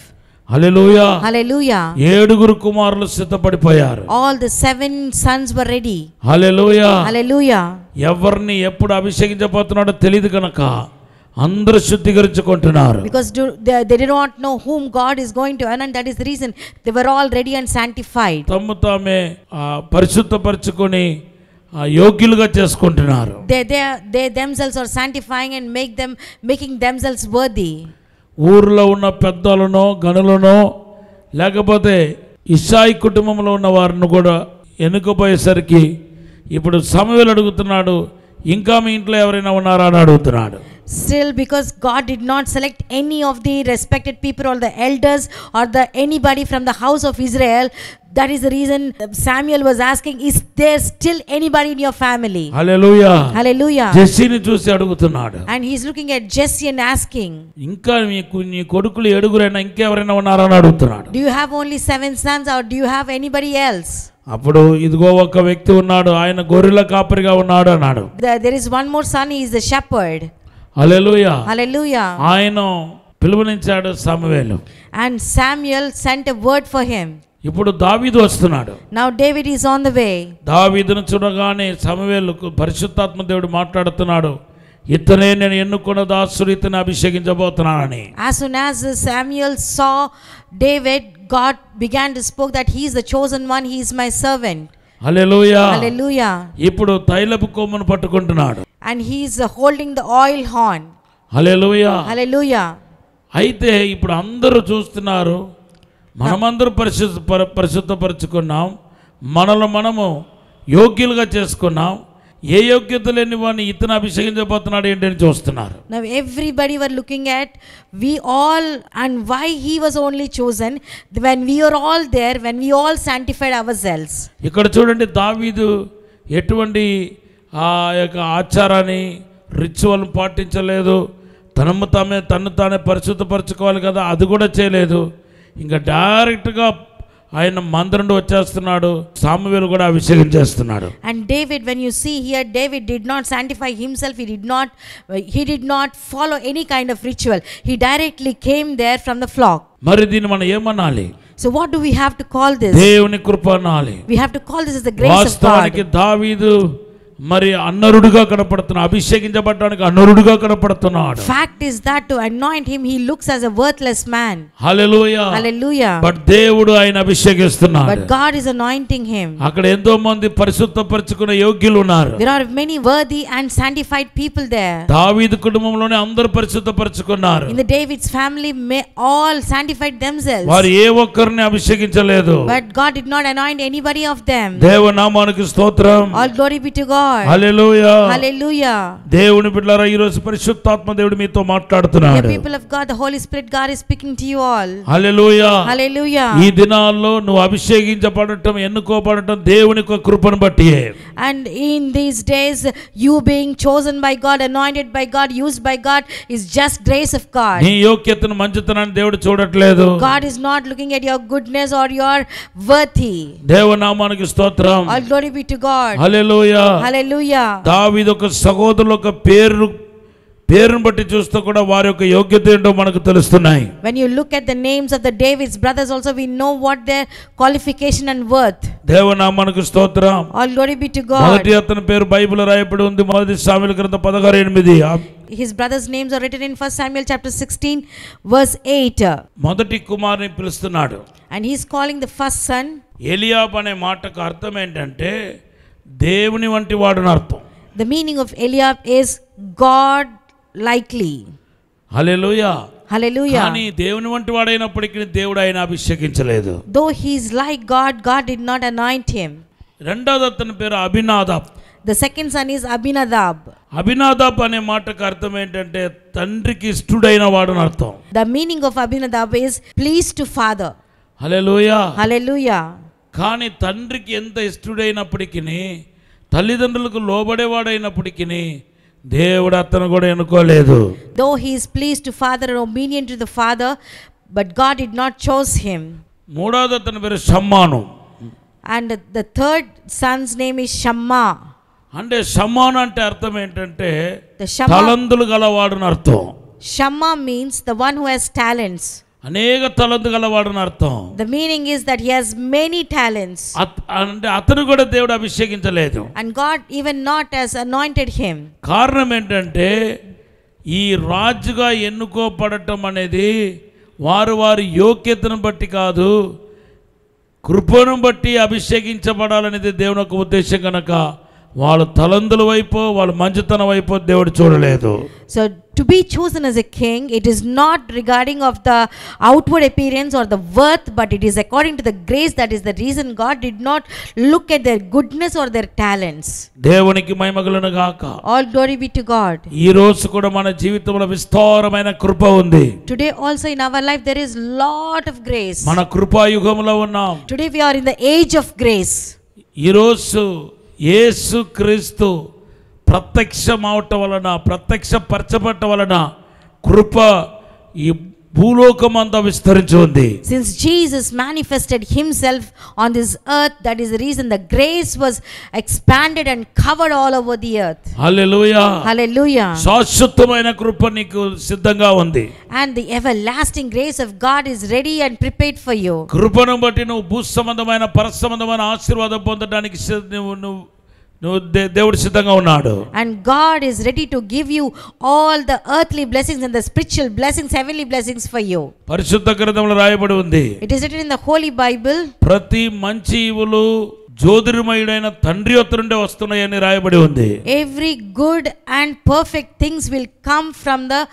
Speaker 1: Hallelujah.
Speaker 2: Hallelujah.
Speaker 1: 7 కుమారులు సిద్ధపడిపోయారు.
Speaker 2: All the 7 sons were ready.
Speaker 1: Hallelujah.
Speaker 2: Hallelujah.
Speaker 1: ఎవరిని ఎప్పుడు అభిషేకించబోతున్నాడో తెలియదు కనుక అందరూ శుద్ధీకరించుకుంటున్నారు.
Speaker 2: Because they did not know whom God is going to anoint, that is the reason they were all ready and sanctified.
Speaker 1: తమ్ము తామే పరిశుద్ధపరచుకొని యోగ్యులుగా చేసుకుంటున్నారు.
Speaker 2: They themselves are sanctifying and making themselves worthy.
Speaker 1: ఊర్లో ఉన్న పెద్దలను గనులను లేకపోతే ఇషాయి కుటుంబంలో ఉన్న వారిని కూడా ఎన్నుకోపోయేసరికి ఇప్పుడు సమూయేలు అడుగుతున్నాడు, ఇంకా మీ ఇంట్లో ఎవరైనా ఉన్నారా అని అడుగుతున్నాడు.
Speaker 2: Still, because God did not select any of the respected people or the elders or anybody from the house of Israel, that is the reason Samuel was asking, is there still anybody in your family?
Speaker 1: Hallelujah.
Speaker 2: Hallelujah.
Speaker 1: జెస్సీని చూసి అడుగుతున్నాడు.
Speaker 2: And he is looking at Jesse and asking,
Speaker 1: ఇంకా నీ కొడుకులు 7 ఇంకెవరైనా ఉన్నారా అని అడుగుతున్నాడు.
Speaker 2: do you have only 7 sons or do you have anybody else?
Speaker 1: అప్పుడు ఇదిగో ఒక వ్యక్తి ఉన్నాడు, ఆయన గొర్రెల కాపరిగా ఉన్నాడు అన్నాడు.
Speaker 2: There is one more son, he is the shepherd.
Speaker 1: Hallelujah.
Speaker 2: Hallelujah.
Speaker 1: ఆయన పిలువనించాడు సమూయేలు.
Speaker 2: And Samuel sent a word for him.
Speaker 1: ఇప్పుడు దావీదు వస్తున్నాడు.
Speaker 2: Now David is on the way.
Speaker 1: దావీదును చూడగానే సమూయేలుకు పరిశుద్ధాత్మ దేవుడు మాట్లాడుతున్నాడు, ఇతనే నేను ఎన్నుకున్న దాసుడు, ఇతని అభిషేకించబోతున్నానని.
Speaker 2: As soon as Samuel saw David, God began to speak that he is the chosen one, he is my servant.
Speaker 1: Hallelujah.
Speaker 2: Hallelujah.
Speaker 1: ఇప్పుడు తైలపు కొమ్మును పట్టుకుంటున్నాడు.
Speaker 2: And he is holding the oil horn.
Speaker 1: Hallelujah.
Speaker 2: Hallelujah.
Speaker 1: అయితే ఇప్పుడు అందరూ చూస్తున్నారు, మనమందరూ పరిశుద్ధపరచుకున్నాం, మనము యోగ్యులుగా చేసుకున్నాం, ఏ యోగ్యత లేని వాడిని ఇతను అభిషేకించబోతున్నాడు ఏంటని చూస్తున్నారు.
Speaker 2: Now everybody were looking at we all and why he was only chosen when we are all there, when we all sanctified ourselves.
Speaker 1: ఇక్కడ చూడండి, దావీదు ఎటువంటి ఆ యొక్క ఆచారాన్ని రిచువల్ పాటించలేదు. తను తానే పరిశుద్ధపరచుకోవాలి కదా, అది కూడా చేయలేదు. ఇంకా డైరెక్ట్గా ఆయన మందిరం వచ్చేస్తున్నాడు, సమూయేలు కూడా అభిషేకం చేస్తున్నాడు.
Speaker 2: And David, when you see here, David did not sanctify himself, he did not follow any kind of ritual. He directly came there from the flock.
Speaker 1: మరి దీన్ని మనం ఏమనాలి?
Speaker 2: So what do we have to call this?
Speaker 1: దేవుని కృప అనాలి.
Speaker 2: We have to call this as the grace of God.
Speaker 1: వాస్తవానికి దావీదు మరి అనరుడుగా కనపడుతున్నాడు, అభిషేకించబడడానికి అనరుడుగా కనపడుతున్నాడు.
Speaker 2: Fact is that to anoint him, he looks as a worthless man.
Speaker 1: Hallelujah.
Speaker 2: Hallelujah.
Speaker 1: But దేవుడు ఆయన అభిషేకిస్తున్నాడు.
Speaker 2: But God is anointing him.
Speaker 1: అక్కడ ఎంతో మంది పరిశుద్ధపరచుకున్న యోగ్యులు ఉన్నారు.
Speaker 2: There are many worthy and sanctified people there.
Speaker 1: దావీదు కుటుంబంలోనే అందరూ పరిశుద్ధపరచుకున్నారు.
Speaker 2: In the David's family, all sanctified themselves.
Speaker 1: వారు ఏ ఒక్కరిని అభిషేకించలేదు.
Speaker 2: But God did not anoint anybody of them.
Speaker 1: దేవనామానికి స్తోత్రం.
Speaker 2: All glory be to God. God.
Speaker 1: Hallelujah.
Speaker 2: Hallelujah.
Speaker 1: దేవుని బిడ్డలారా, ఈ రోజు పరిశుద్ధాత్మ దేవుడు మీతో
Speaker 2: Dear
Speaker 1: మాట్లాడుతున్నాడు.
Speaker 2: people of God, the Holy Spirit God is speaking to you all.
Speaker 1: Hallelujah.
Speaker 2: Hallelujah.
Speaker 1: ఈ దినాల్లో నువ్వు అభిషేకించబడటం, ఎన్నుకోబడటం దేవుని యొక్క కృపను బట్టియే.
Speaker 2: And in these days, you being chosen by God, anointed by God, used by God is just grace of God.
Speaker 1: నీ యోగ్యతను, మంచితనాన్ని దేవుడు చూడట్లేదు.
Speaker 2: God is not looking at your goodness or your worthy.
Speaker 1: దేవనామానికి స్తోత్రం.
Speaker 2: All glory be to God.
Speaker 1: Hallelujah.
Speaker 2: Hallelujah.
Speaker 1: దావీదు ఒక సహోదరుల యొక్క పేరును బట్టి చూస్తూ కూడా వారి యొక్క యోగ్యత ఏంటో మనకు తెలుస్తున్నాయి.
Speaker 2: When you look at the names of the David's brothers also, we know what their qualification and worth.
Speaker 1: దేవనామానికి స్తోత్రం.
Speaker 2: All glory be to God.
Speaker 1: మొదటి అతని పేరు బైబిల్ రాయబడి ఉంది. మొదటి సాముయేలు గ్రంథం 16:8.
Speaker 2: His brothers' names are written in 1 Samuel chapter 16 verse 8.
Speaker 1: మొదటి కుమారుని పిలుస్తున్నాడు.
Speaker 2: And he is calling the first son.
Speaker 1: ఎలియాబ్ అనే మాటకు అర్థం ఏంటంటే దేవుని వంటి వాడని అర్థం.
Speaker 2: The meaning of Eliab is God likely.
Speaker 1: Hallelujah.
Speaker 2: Hallelujah.
Speaker 1: కానీ దేవుని వంటి వాడైనప్పటికీ దేవుడు ఆయన అభిషేకించలేదు.
Speaker 2: Though he is like God, God did not anoint him.
Speaker 1: రెండోది అతని పేరు అభినాదాబ్.
Speaker 2: The second son is Abinadab.
Speaker 1: అభినాదాబ్ అనే మాటకు అర్థం ఏంటంటే తండ్రికి ఇష్టడైన వాడని అర్థం.
Speaker 2: The meaning of Abinadab is pleased to father.
Speaker 1: Hallelujah.
Speaker 2: Hallelujah.
Speaker 1: కానీ తండ్రికి ఎంత ఇష్టడైనప్పటికీ, తల్లిదండ్రులకు లోబడేవాడైనప్పటికీ దేవుడు అతను కూడా ఎన్నుకోలేదు.
Speaker 2: Though he is pleased to father and obedient to the father, but God did not choose him.
Speaker 1: మూడోది అతని పేరు షమ్మాను.
Speaker 2: And the third son's name is Shammah.
Speaker 1: అంటే షమ్మాను అంటే అర్థం ఏంటంటే
Speaker 2: The Shammah,
Speaker 1: తలంతులు గలవాడని అర్థం.
Speaker 2: Shammah means the one who has talents.
Speaker 1: అనేక తలంతు గలవాడని అర్థం.
Speaker 2: The meaning is that he has many talents.
Speaker 1: అంటే అతను కూడా దేవుడు అభిషేకించలేదు.
Speaker 2: And God even not has anointed him.
Speaker 1: కారణం ఏంటంటే ఈ రాజుగా ఎన్నుకోబడటం అనేది వారి యోగ్యతను బట్టి కాదు, కృపను బట్టి అభిషేకించబడాలనేది దేవుని యొక్క ఉద్దేశం కనుక వాళ్ళ తలంతుల వైపు, వాళ్ళ మంచితనం వైపు దేవుడు చూడలేదు.
Speaker 2: So to be chosen as a king, it is not regarding of the outward appearance or the worth, but it is according to the grace. That is the reason God did not look at their goodness or their talents.
Speaker 1: దేవునికి మహిమ కలుగును గాక.
Speaker 2: All glory be to God.
Speaker 1: ఈ రోజు కూడా మన జీవితంలో విస్తారమైన కృప ఉంది.
Speaker 2: Today also in our life there is lot of grace.
Speaker 1: మన కృపాయుగంలో ఉన్నాం.
Speaker 2: Today we are in the age of grace.
Speaker 1: ఈ రోజు యేసు క్రీస్తు ప్రత్యక్షమవటం వలన, ప్రత్యక్షపరచబడటం వలన కృప ఈ భూలోకమంతా విస్తరించి ఉంది.
Speaker 2: Since Jesus manifested himself on this earth, that is the reason the grace was expanded and covered all over the earth.
Speaker 1: Hallelujah.
Speaker 2: Hallelujah.
Speaker 1: శాశ్వతమైన కృప నీకు సిద్ధంగా ఉంది.
Speaker 2: And the everlasting grace of God is ready and prepared for you.
Speaker 1: కృపను బట్టి నువ్వు భూ సంబంధమైన, పర సంబంధమైన ఆశీర్వాదం పొందడానికి దేవుడు సిద్ధంగా ఉన్నాడు.
Speaker 2: And God is ready to give you all the earthly blessings and the spiritual blessings, heavenly blessings for you.
Speaker 1: పరిశుద్ధ గ్రంథంలో రాయబడి ఉంది.
Speaker 2: It is written in the Holy Bible.
Speaker 1: ప్రతి మంచి ఈవులు జ్యోతిర్మయుడైన తండ్రి యొద్ద నుండి వస్తున్నాయని రాయబడి ఉంది.
Speaker 2: Every good and perfect things will come from the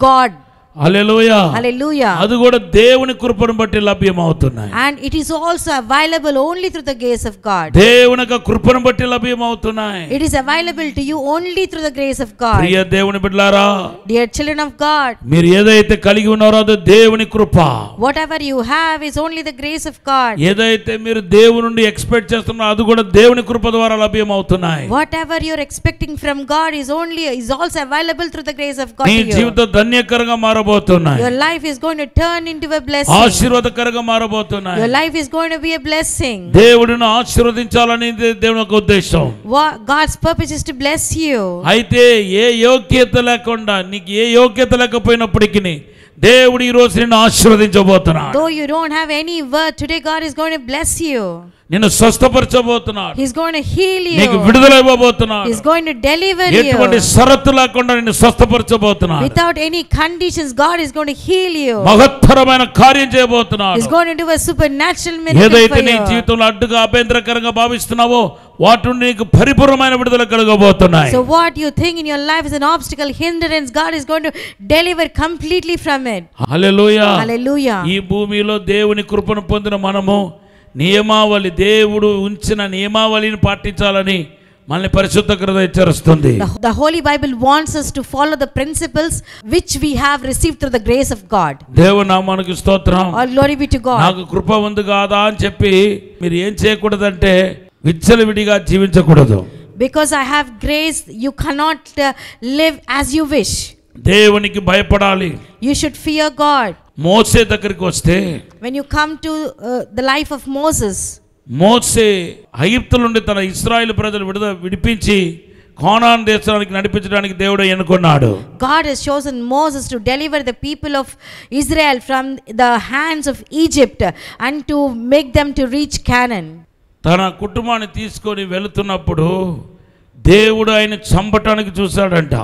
Speaker 2: God.
Speaker 1: Hallelujah.
Speaker 2: Hallelujah.
Speaker 1: అది కూడా దేవుని కృపను బట్టి లభ్యమవుతున్నాయి.
Speaker 2: And it is also available only through the grace of God.
Speaker 1: దేవుని యొక్క కృపను బట్టి లభ్యమవుతున్నాయి.
Speaker 2: It is available to you only through the grace of God.
Speaker 1: ప్రియ దేవుని బిడ్డలారా,
Speaker 2: Dear children of God,
Speaker 1: మీరు ఏదైతే కలిగి ఉన్నారో అది దేవుని కృప.
Speaker 2: whatever you have is only the grace of God.
Speaker 1: ఏదైతే మీరు దేవుని నుండి ఎక్స్పెక్ట్ చేస్తున్నారో అది కూడా దేవుని కృప ద్వారా లభ్యమవుతున్నాయి.
Speaker 2: Whatever you are expecting from God is also available through the grace of God
Speaker 1: నీ
Speaker 2: to you.
Speaker 1: జీవితం ధన్యకరంగా మారబోతున్నాయి.
Speaker 2: Your life is going to turn into a blessing.
Speaker 1: ఆశీర్వాదకరంగా మారబోతున్నాయి.
Speaker 2: Your life is going to be a blessing.
Speaker 1: దేవుడిని ఆశీర్వదించాలని దేవుని యొక్క ఉద్దేశం.
Speaker 2: God's purpose is to bless you.
Speaker 1: అయితే ఏ యోగ్యత లేకుండా, నీకు ఏ యోగ్యత లేకపోయినప్పటికీ దేవుడు ఈ రోజు నిన్ను ఆశీర్వదించబోతున్నాడు.
Speaker 2: Though you don't have any worth, today God is going to bless you.
Speaker 1: నిన్ను స్వస్థపరచబోతున్నాడు.
Speaker 2: He's going to heal you.
Speaker 1: నీకు విడుదల ఇవ్వబోతున్నాడు.
Speaker 2: He's going to deliver you.
Speaker 1: ఎటువంటి షరతు లేకుండా నిన్ను స్వస్థపరచబోతున్నాడు.
Speaker 2: Without any conditions, God is going to heal you.
Speaker 1: మహత్తరమైన కార్యం చేయబోతున్నాడు.
Speaker 2: He's going to do a supernatural miracle for
Speaker 1: ఏదైతే నీ
Speaker 2: you.
Speaker 1: జీవితంలో అడ్డుగా అభ్యంతరకరంగా భావిస్తున్నావో వాటి నుండి నీకు పరిపూర్ణమైన విడుదల కలగబోతున్నాయి.
Speaker 2: So what you think in your life is an obstacle, hindrance, God is going to deliver completely from it.
Speaker 1: Hallelujah.
Speaker 2: Hallelujah.
Speaker 1: ఈ భూమిలో దేవుని కృపను పొందిన మనము దేవుడు ఉంచిన నియమావళిని పాటించాలని మనల్ని పరిశుద్ధ గ్రంథం హెచ్చరిస్తుంది.
Speaker 2: The Holy Bible wants us to follow the principles which we have received through the grace of God.
Speaker 1: దేవుని నామానికి స్తోత్రం.
Speaker 2: All glory be to God.
Speaker 1: నాకు కృప ఉంది కాదా అని చెప్పి మీరు ఏం చేయకూడదంటే విచ్చలవిడిగా జీవించకూడదు.
Speaker 2: Because I have grace, you cannot live as you wish.
Speaker 1: దేవునికి భయపడాలి.
Speaker 2: You should fear God.
Speaker 1: మోసే దగ్గరికి వస్తే,
Speaker 2: when you come to the life of Moses,
Speaker 1: మోసే ఐగుప్తు నుండి తన ఇశ్రాయేలు ప్రజలు విడిపించి కానాను దేశానికి నడిపించడానికి దేవుడు ఎన్నుకున్నాడు.
Speaker 2: God has chosen Moses to deliver the people of Israel from the hands of Egypt and to make them to reach Canaan.
Speaker 1: తన కుటుంబాన్ని తీసుకొని వెళుతున్నప్పుడు దేవుడు ఆయన చంపటానికి చూశాడంట.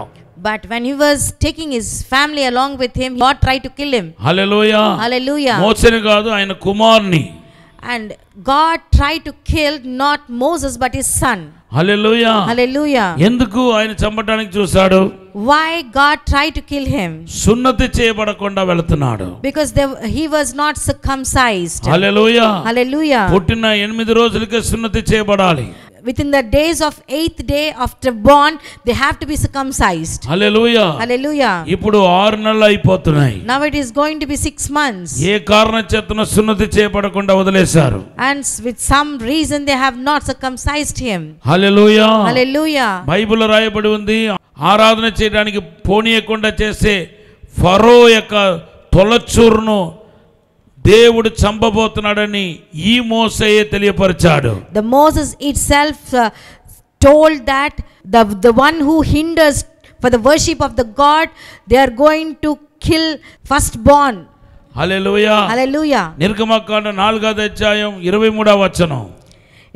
Speaker 2: But when he was taking his family along with him, God tried to kill him.
Speaker 1: Hallelujah.
Speaker 2: Hallelujah.
Speaker 1: మోసేని కాదు, ఆయన కుమారుని.
Speaker 2: And God tried to kill not Moses but his son.
Speaker 1: Hallelujah.
Speaker 2: Hallelujah.
Speaker 1: ఎందుకు ఆయన చంపటానికి చూశాడు?
Speaker 2: Why God tried to kill him?
Speaker 1: సున్నతి చేయబడకుండా వెళుతున్నాడు.
Speaker 2: Because he was not circumcised.
Speaker 1: Hallelujah.
Speaker 2: Hallelujah.
Speaker 1: పుట్టిన 8 రోజులకే సున్నతి చేయబడాలి.
Speaker 2: Within the days of 8th day after born, they have to be circumcised.
Speaker 1: Hallelujah.
Speaker 2: Hallelujah.
Speaker 1: ఇప్పుడు 6 నెలలు అయిపోతున్నాయి.
Speaker 2: Now it is going to be 6 months.
Speaker 1: ఏ కారణం చేతన సున్నతి చేయబడకుండా వదిలేశారు.
Speaker 2: And with some reason they have not circumcised him.
Speaker 1: Hallelujah.
Speaker 2: Hallelujah.
Speaker 1: బైబిల్లో రాయబడి ఉంది, ఆరాధన చేయడానికి పోనీయకుండా చేసే ఫరో యొక్క తొలచూరును దేవుడు చంపబోతున్నాడని ఈ మోసేయే తెలియపరిచాడు.
Speaker 2: The Moses itself told that the one who hinders for the worship of the God, they are going to kill firstborn.
Speaker 1: Hallelujah.
Speaker 2: Hallelujah.
Speaker 1: నిర్గమకాండ 4వ అధ్యాయం 23వ వచనం.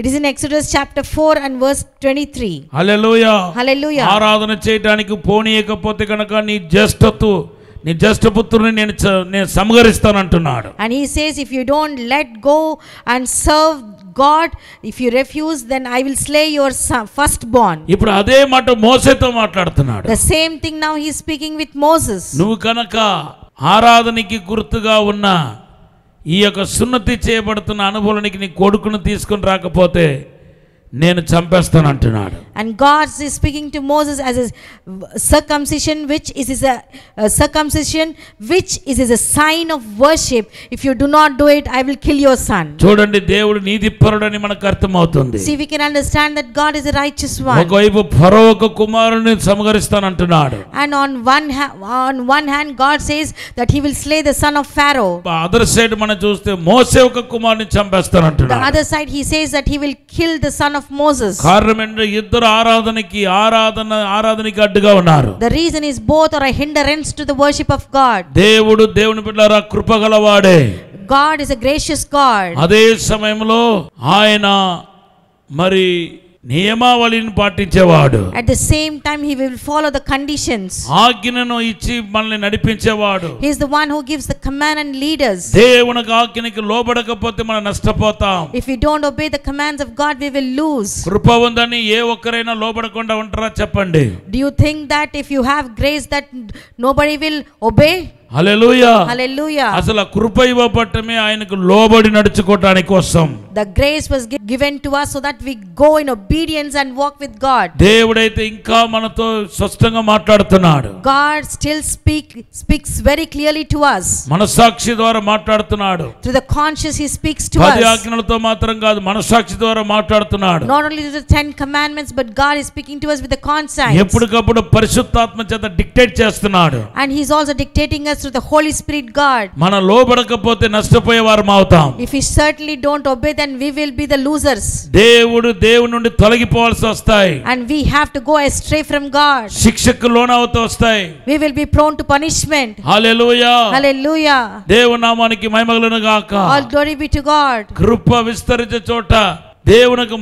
Speaker 2: It is in Exodus chapter 4 and verse 23.
Speaker 1: Hallelujah.
Speaker 2: Hallelujah.
Speaker 1: ఆరాధన చేయడానికి పోనీయకపోతే కనుక నీ జ్యేష్ఠపుత్రుని నేను సంహరిస్తాను అంటున్నాడు.
Speaker 2: And he says, if you don't let go and serve God, if you refuse, then I will slay your firstborn.
Speaker 1: ఇప్పుడు అదే మాట మోసేతో మాట్లాడుతున్నాడు.
Speaker 2: The same thing now he is speaking with Moses.
Speaker 1: నువ్వు కనుక ఆరాధనకి గుర్తుగా ఉన్న ఈ యొక్క సున్నతి చేయబడుతున్న అనుభవానికి నీ కొడుకును తీసుకొని రాకపోతే నేను చంపేస్తాను అంటున్నాడు.
Speaker 2: And God is speaking to Moses as a circumcision which is a circumcision which is a sign of worship. If you do not do it, I will kill your son.
Speaker 1: చూడండి, దేవుడు నీతిపరుడని మనకు అర్థమవుతుంది.
Speaker 2: See, we can understand that God is a righteous one.
Speaker 1: ఒకవైపు ఫరో ఒక కుమారుని సంహరిస్తాను అంటున్నాడు.
Speaker 2: And on one hand God says that he will slay the son of Pharaoh.
Speaker 1: Other side మనం చూస్తే మోసే ఒక కుమారుని చంపేస్తాను అంటున్నాడు.
Speaker 2: The other side he says that he will kill the son of Moses.
Speaker 1: కారణం ఏంటంటే ఇద్దరు ఆరాధనకి అడ్డుగా ఉన్నారు.
Speaker 2: The reason is both are a hindrance to the worship of God.
Speaker 1: దేవుని బిడ్డలారా కృపగలవాడే.
Speaker 2: God is a gracious God.
Speaker 1: అదే సమయంలో ఆయన మరి నియమావళిని పాటించేవాడు.
Speaker 2: At the same time he will follow the conditions.
Speaker 1: ఆజ్ఞను ఇచ్చి మనల్ని నడిపించేవాడు.
Speaker 2: He is the one who gives the command and lead us.
Speaker 1: దేవునికి ఆజ్ఞకి లోబడకపోతే మనం నష్టపోతాం.
Speaker 2: If we don't obey the commands of God, we will lose.
Speaker 1: కృప ఉందని ఏ ఒక్కరైనా లోబడకుండా ఉంటారా చెప్పండి?
Speaker 2: Do you think that if you have grace that nobody will obey?
Speaker 1: Hallelujah.
Speaker 2: Hallelujah.
Speaker 1: అసలు కృప ఇవ్వబట్టమే ఆయనకు లోబడి నడుచుకోవడానికి కోసం.
Speaker 2: The grace was given to us so that we go in obedience and walk with God.
Speaker 1: దేవుడైతే ఇంకా మనతో స్పష్టంగా మాట్లాడుతున్నాడు.
Speaker 2: God still speaks very clearly to us.
Speaker 1: మనస్సాక్షి ద్వారా మాట్లాడుతున్నాడు.
Speaker 2: Through the conscience he speaks to
Speaker 1: 10
Speaker 2: us.
Speaker 1: ఆజ్ఞలతో మాత్రం కాదు, మనస్సాక్షి ద్వారా మాట్లాడుతున్నాడు.
Speaker 2: Not only the 10 commandments, but God is speaking to us with the conscience.
Speaker 1: ఎప్పటికప్పుడు పరిశుద్ధాత్మ చేత డిక్టేట్ చేస్తున్నాడు.
Speaker 2: And he is also dictating us through the Holy Spirit God.
Speaker 1: మనం లోబడకపోతే నష్టపోయేవారం అవుతాం.
Speaker 2: If we certainly don't obey, then we will be the losers.
Speaker 1: దేవుని నుండి తొలగిపోవాల్సి వస్తాయి.
Speaker 2: And we have to go astray from God.
Speaker 1: శిక్షకు లోనవుతూ వస్తాయి.
Speaker 2: We will be prone to punishment.
Speaker 1: Hallelujah.
Speaker 2: Hallelujah.
Speaker 1: దేవుని నామానికి మహిమ కలుగును గాక.
Speaker 2: All glory be to God.
Speaker 1: కృప విస్తరించే చోట దేవునికి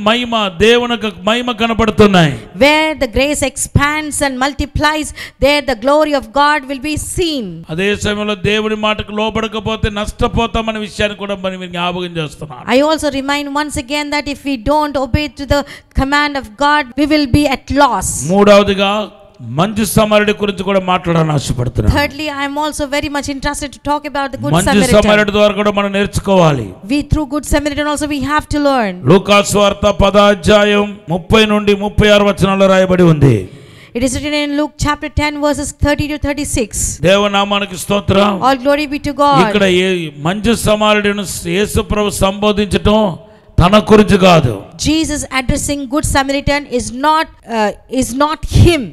Speaker 1: మహిమ కనబడుతున్నాయి.
Speaker 2: Where the grace expands and multiplies, there the glory of God will be seen.
Speaker 1: అదే సమయంలో దేవుని మాటకు లోబడకపోతే నష్టపోతామనే విషయాన్ని కూడా మనం జ్ఞాపకం చేస్తున్నాను.
Speaker 2: I also remind once again that if we don't obey to the command of God, we will be at loss.
Speaker 1: మూడవదిగా మంచి సమరయుడి గురించి కూడా మాట్లాడాలని ఆశపడుతున్నాను.
Speaker 2: Thirdly, I am also very much interested to talk about the Good
Speaker 1: మంచి
Speaker 2: Samaritan.
Speaker 1: సమరయుడి ద్వారా కూడా మనం నేర్చుకోవాలి.
Speaker 2: We through Good Samaritan also we have to learn.
Speaker 1: లూకా సువార్త 10వ అధ్యాయం 30 నుండి 36 వచనాల్లో రాయబడి ఉంది.
Speaker 2: It is written in Luke chapter 10 verses 30 to 36.
Speaker 1: దేవనామానికి స్తోత్రం.
Speaker 2: All glory be to God.
Speaker 1: ఇక్కడ మంచి సమరయుడిని యేసు ప్రభు సంబోధించటం తన గురించి కాదు.
Speaker 2: Jesus addressing Good Samaritan is not him.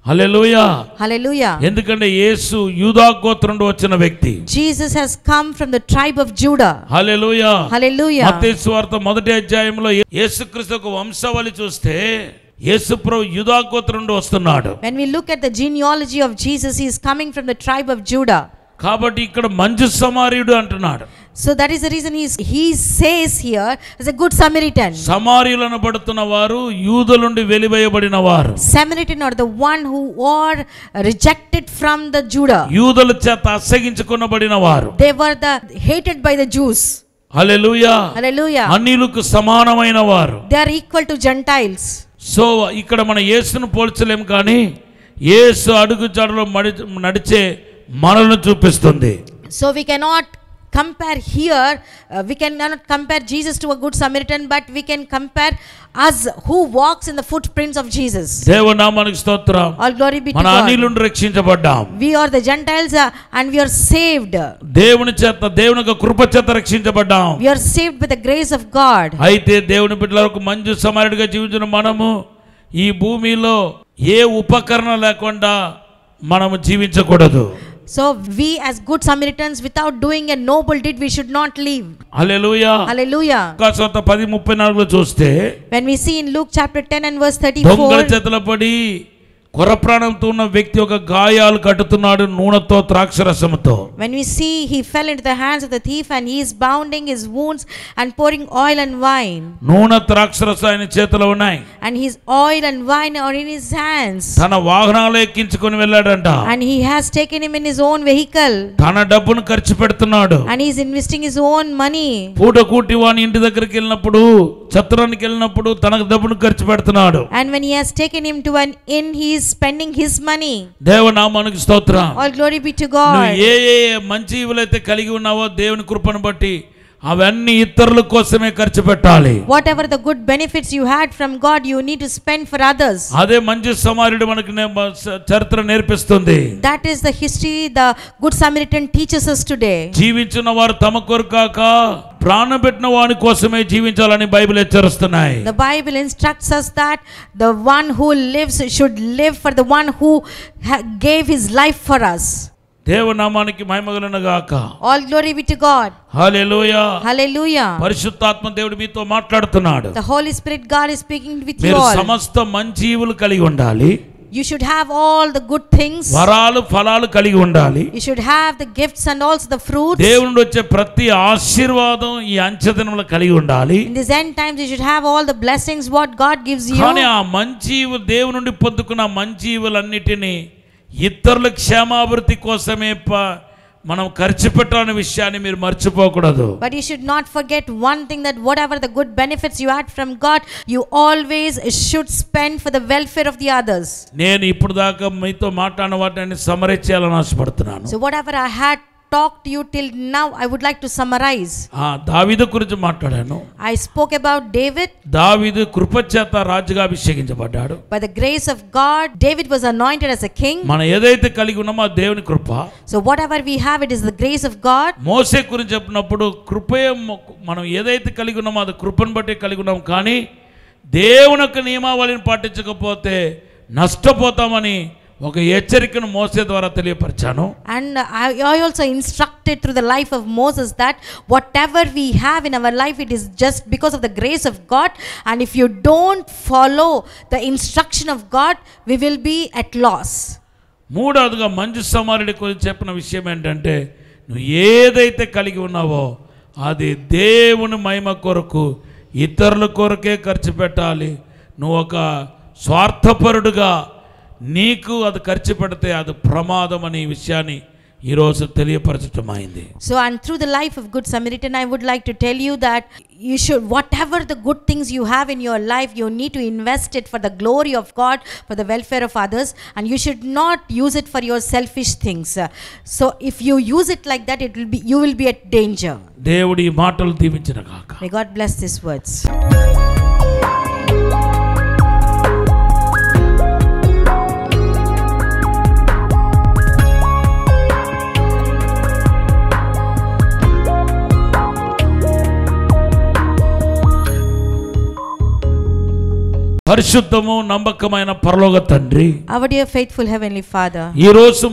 Speaker 1: Hallelujah.
Speaker 2: Hallelujah.
Speaker 1: ఎందుకంటే యేసు యూదా గోత్రం నుండి వచ్చిన వ్యక్తి.
Speaker 2: Jesus has come from the tribe of Judah.
Speaker 1: Hallelujah.
Speaker 2: Hallelujah.
Speaker 1: మత్తయి సువార్త 1వ అధ్యాయంలో యేసుక్రీస్తుకు వంశావళి చూస్తే యేసు ప్రభు యూదా గోత్రం నుండి వస్తున్నాడు.
Speaker 2: When we look at the genealogy of Jesus, he is coming from the tribe of Judah.
Speaker 1: కాబట్టి ఇక్కడ మంచి సమార్యుడు అంటున్నాడు.
Speaker 2: So that is the reason he says here as a good Samaritan.
Speaker 1: సమార్యులను పడుతున్న వారు యూదుల నుండి వెలివేయబడిన వారు.
Speaker 2: Samaritan are the one who are rejected from the Judah.
Speaker 1: యూదుల చేత అసగించుకొనబడిన వారు.
Speaker 2: They were the hated by the Jews.
Speaker 1: Hallelujah.
Speaker 2: Hallelujah.
Speaker 1: అన్యులకు సమానమైన వారు.
Speaker 2: They are equal to Gentiles.
Speaker 1: So ఇక్కడ మన యేసును పోల్చలేం, కానీ యేసు అడుగుజాడలో నడిచే మనల్ని చూపిస్తుంది.
Speaker 2: So we cannot compare here, we cannot compare Jesus to a good Samaritan, but we can compare us who walks in the footprints of Jesus.
Speaker 1: దేవనామానికి స్తోత్రం.
Speaker 2: All glory be to
Speaker 1: మన
Speaker 2: God.
Speaker 1: అన్యుల నుండి రక్షించబడ్డాం.
Speaker 2: We are the Gentiles and we are saved.
Speaker 1: దేవుని చేత, దేవుని యొక్క కృప చేత రక్షించబడ్డాం.
Speaker 2: We are saved by the grace of God.
Speaker 1: అయితే దేవుని బిడ్డలకు మంచి సమరయుడిగా జీవించిన మనము ఈ భూమిలో ఏ ఉపకరణ లేకుండా మనము జీవించకూడదు.
Speaker 2: So we as good Samaritans, without doing a noble deed, we should not live.
Speaker 1: Hallelujah.
Speaker 2: Hallelujah.
Speaker 1: లూకా 10:34 చూస్తే
Speaker 2: When we see in Luke chapter 10 and verse 34,
Speaker 1: దొంగల చేతుల పడి కొరప్రాణంతో ఉన్న వ్యక్తి ఒక గాయాలు కట్టుతున్నాడు నూనెతో ద్రాక్షరసముతో.
Speaker 2: when we see he fell into the hands of the thief and he is bounding his wounds and pouring oil and wine.
Speaker 1: నూనె ద్రాక్షరస ఆయన చేతిలో ఉన్నాయి.
Speaker 2: And his oil and wine are in his hands.
Speaker 1: తన వాహనాలు ఎక్కించుకొని వెళ్ళాడంట.
Speaker 2: And he has taken him in his own vehicle.
Speaker 1: తన డబ్బును ఖర్చు పెడుతున్నాడు.
Speaker 2: And he is investing his own money.
Speaker 1: పూట కూటి వాని ఇంటి దగ్గరికి వెళ్ళినప్పుడు, చత్రానికి వెళ్ళినప్పుడు తనకు డబ్బును ఖర్చు పెడుతున్నాడు.
Speaker 2: And when he has taken him to an inn, he is spending his money.
Speaker 1: దేవనామానికి స్తోత్రం.
Speaker 2: All glory be to God.
Speaker 1: నువ్వు ఏ మంచి ఈవులైతే కలిగి ఉన్నావో దేవుని కృపను బట్టి అవన్నీ ఇతరుల కోసమే ఖర్చు పెట్టాలి.
Speaker 2: Whatever the good benefits you had from God, you need to spend for others.
Speaker 1: అదే మంచి సమార్యుడు మనకి చరిత్ర నేర్పిస్తుంది.
Speaker 2: That is the history the good Samaritan teaches us today.
Speaker 1: జీవించిన వారు తమ కొరకు కాక ప్రాణం పెట్టిన వాని కోసమే జీవించాలని Bible హెచ్చరిస్తున్నాయి.
Speaker 2: The Bible instructs us that the one who lives should live for the one who gave his life for us.
Speaker 1: దేవనామానికి మహిమ కలుగును గాక.
Speaker 2: All glory be to God.
Speaker 1: Hallelujah.
Speaker 2: Hallelujah.
Speaker 1: పరిశుద్ధాత్మ దేవుడు మీతో మాట్లాడుతున్నాడు.
Speaker 2: The Holy Spirit God is speaking with you
Speaker 1: మీరు
Speaker 2: all.
Speaker 1: సమస్త మంచి ఈవులు కలిగి ఉండాలి.
Speaker 2: You should have all the good things.
Speaker 1: వరాలు ఫలాలు కలిగి ఉండాలి.
Speaker 2: You should have the gifts and also the fruits.
Speaker 1: దేవుని నుండి వచ్చే ప్రతి ఆశీర్వాదం ఈ అంచెదినములో కలిగి ఉండాలి.
Speaker 2: In these end times you should have all the blessings what God gives you.
Speaker 1: కానీ ఆ మంచి ఈవు దేవుని నుండి పొందుకున్న మంచి ఈవులన్నిటినీ ఇతరుల క్షేమాభివృద్ధి కోసమే మనం ఖర్చు పెట్టాలనే విషయాన్ని మీరు మర్చిపోకూడదు.
Speaker 2: But you should not forget one thing, that whatever the good benefits you had from God, you always should spend for the welfare of the others.
Speaker 1: నేను ఇప్పుడు దాకా మీతో మాట్లాడిన వాటిని సమరైజ్ చేయాలని ఆశపడుతున్నాను.
Speaker 2: So whatever I had talked to you till now, I would like to summarize.
Speaker 1: దావీదు గురించి మాట్లాడాను.
Speaker 2: I spoke about David.
Speaker 1: దావీదు కృప చేత రాజుగా అభిషేకించబడ్డాడు.
Speaker 2: By the grace of God, David was anointed as a king.
Speaker 1: మనం ఏదైతే కలిగి ఉన్నామో ఆ దేవుని కృప.
Speaker 2: So whatever we have, it is the grace of God.
Speaker 1: మోసే గురించి చెప్పినప్పుడు కృపే, మనం ఏదైతే కలిగి ఉన్నామో అది కృపను బట్టి కలిగి ఉన్నాం, కానీ దేవుని యొక్క నియమావళిని పాటించకపోతే నష్టపోతామని ఒక హెచ్చరికను మోసే ద్వారా తెలియపరిచాను.
Speaker 2: And I also instructed through the life of Moses that whatever we have in our life, it is just because of the grace of God, and if you don't follow the instruction of God, we will be at loss.
Speaker 1: మూడవదిగా మంచి సమారుడి గురించి చెప్పిన విషయం ఏంటంటే, నువ్వు ఏదైతే కలిగి ఉన్నావో అది దేవుని మహిమ కొరకు, ఇతరుల కొరకే ఖర్చు పెట్టాలి. నువ్వు ఒక స్వార్థపరుడుగా నీకు అది ఖర్చు పెడితే అది ప్రమాదం అనే విషయాన్ని ఈరోజు తెలియపరచటమైంది.
Speaker 2: So and through the life of Good Samaritan, I would like to tell you that you should, whatever the good things you have in your life, you need to invest it for the glory of God, for the welfare of others, and you should not use it for your selfish things. So if you use it like that, you will be at danger.
Speaker 1: దేవుడి మాటలు దీవించును గాక.
Speaker 2: May God bless these words.
Speaker 1: పరిశుద్ధము నమ్మకమైన పరలోక తండ్రి,
Speaker 2: our dear faithful heavenly Father,
Speaker 1: ఈ రోజు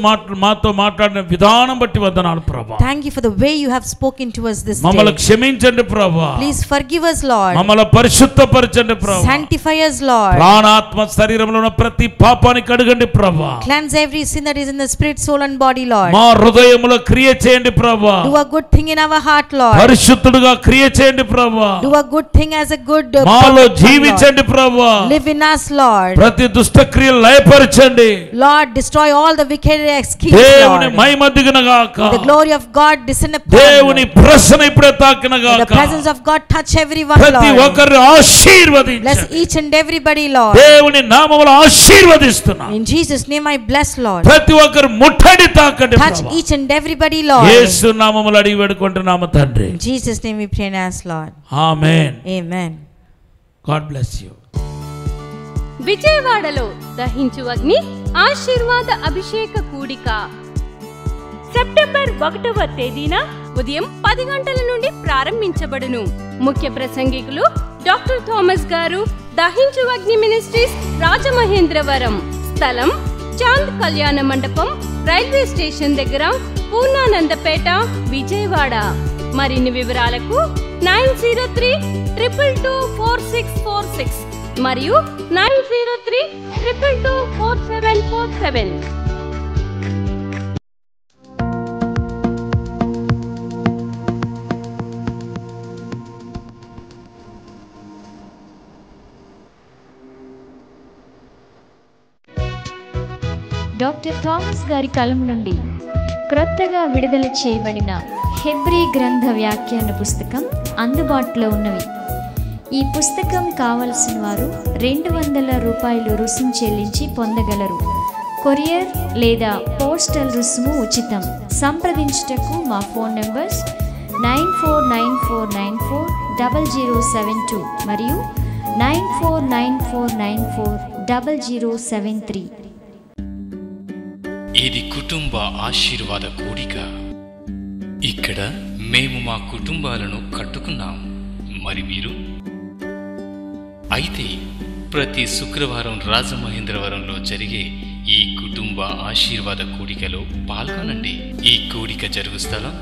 Speaker 1: మాతో మాట్లాడిన విధానం బట్టి వందనాలు ప్రభువా.
Speaker 2: thank you for the way you have spoken to us this day.
Speaker 1: మమ్మల్ని క్షమించండి ప్రభువా.
Speaker 2: Please forgive us, Lord.
Speaker 1: మమ్మల్ని పరిశుద్ధపరచండి ప్రభువా.
Speaker 2: sanctify us, Lord.
Speaker 1: ప్రాణాత్మ శరీరంలో ఉన్న ప్రతి పాపాన్ని కడగండి ప్రభువా.
Speaker 2: cleanse every sin that is in the spirit, soul and body, Lord.
Speaker 1: మా హృదయములో క్రియ చేయండి ప్రభువా.
Speaker 2: do a good thing in our heart, Lord.
Speaker 1: పరిశుద్ధుడుగా క్రియ చేయండి ప్రభువా.
Speaker 2: do a good thing as a good
Speaker 1: మాలో జీవించండి ప్రభువా.
Speaker 2: live in us, Lord.
Speaker 1: ప్రతి దుష్ట క్రియలు లయపరచండి.
Speaker 2: Lord, destroy all the wicked schemes,
Speaker 1: దేవుని
Speaker 2: Lord.
Speaker 1: మహిమ దిగును గాక.
Speaker 2: the glory of God descend upon
Speaker 1: దేవుని ప్రసన్న ఇప్పుడే తాకిన గాక.
Speaker 2: the presence of God touch everyone,
Speaker 1: ప్రతి
Speaker 2: Lord.
Speaker 1: ఒక్కరిని ఆశీర్వదించండి.
Speaker 2: bless each and everybody, Lord.
Speaker 1: దేవుని నామములో ఆశీర్వదిస్తున్నా.
Speaker 2: in Jesus name I bless, Lord.
Speaker 1: ప్రతి ఒక్కరు ముట్టడి తాకండి
Speaker 2: touch
Speaker 1: ప్రభువా.
Speaker 2: each and everybody, Lord.
Speaker 1: యేసు నామములో అడిగి వేడుకుంటున్నాము తండ్రి.
Speaker 2: in Jesus name we pray and ask, Lord.
Speaker 1: Amen.
Speaker 2: Amen.
Speaker 1: God bless you.
Speaker 7: విజయవాడలో దహించు అగ్ని ఆశీర్వాద అభిషేక కూడిక సెప్టెంబర్ 1వ తేదీన ఉదయం 10 గంటల నుండి ప్రారంభించబడును. ముఖ్య ప్రసంగికులు డాక్టర్ థామస్ గారు, దహించు అగ్ని మినిస్ట్రీస్, రాజమహేంద్రవరం. స్థలం చాంద్ కళ్యాణ మండపం, రైల్వే స్టేషన్ దగ్గర, పూర్ణానందపేట, విజయవాడ. మరిన్ని వివరాలకు 903-222-4646 మరియు 903-222-4747.
Speaker 11: డాక్టర్ థామస్ గారి కలం నుండి క్రొత్తగా విడుదల చేయబడిన హెబ్రీ గ్రంథ వ్యాఖ్యాన పుస్తకం అందుబాటులో ఉన్నవి. ఈ పుస్తకం కావలసిన వారు 200 రూపాయలు రుసుము చెల్లించి పొందగలరు. కొరియర్ లేదా పోస్టల్ రుసుము ఉచితం. సంప్రదించుటకు మా ఫోన్ నంబర్స్ 9494940072 మరియు 9494940073.
Speaker 13: ఇది కుటుంబ ఆశీర్వాద కూడిక. ఇక్కడ మేము మా కుటుంబాలను కట్టుకున్నాం. మరి మీరు? అయితే ప్రతి శుక్రవారం రాజమహేంద్రవరంలో జరిగే ఈ కుటుంబ ఆశీర్వాద కూడికలో పాల్గొనండి. ఈ కూడిక జరుగు స్థలం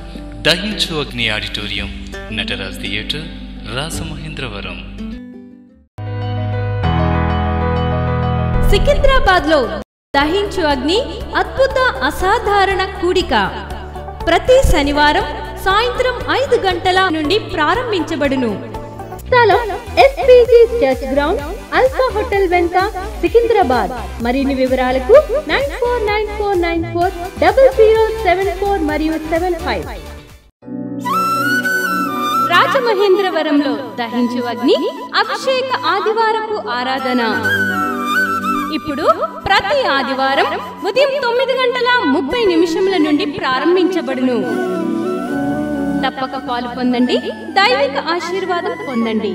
Speaker 13: దహించు అగ్ని ఆడిటోరియం, నటరాజ్ థియేటర్, రాజమహేంద్రవరం.
Speaker 7: సికింద్రాబాద్ లో దహించు అగ్ని అద్భుత అసాధారణ కూడిక ప్రతి శనివారం సాయంత్రం 5 గంటల నుండి ప్రారంభించబడును. స్థలం SPG church ground, alpha hotel వెనుక, సికింద్రాబాద్. మరిన్ని వివరాలకు 9494940074 మరియు 75. రాజమహేంద్రవరంలో దహించు అగ్ని అభిషేక ఆదివారపు ఆరాధన ఇప్పుడు ప్రతి ఆదివారం ఉదయం 9:30 నుండి ప్రారంభించబడును. తప్పక పాలు పొందండి, దైవిక ఆశీర్వాదం పొందండి.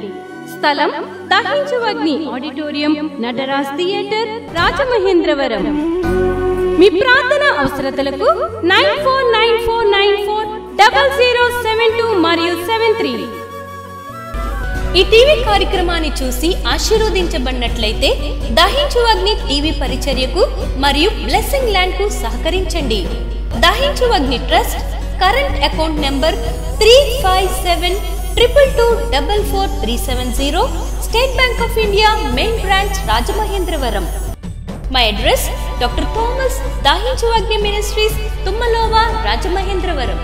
Speaker 7: స్థలం దహించు అగ్ని ఆడిటోరియం, నటరాజ్ థియేటర్, రాజమహేంద్రవరం. మీ ప్రార్థన అవసరతలకు 9494940072 మరియు 73. ఈ టీవీ కార్యక్రమాన్ని చూసి ఆశీర్వదించబడినట్లయితే దహించు అగ్ని టీవీ పరిచర్యకు మరియు బ్లెస్సింగ్ ల్యాండ్ కు సహకరించండి. దహించు అగ్ని trust current account number 357222444370, state bank of India main branch, Rajamahendravaram. My address doctor Thomas దహించు అగ్ని మినిస్ట్రీస్, తుమ్మలోవా, రాజమహేంద్రవరం.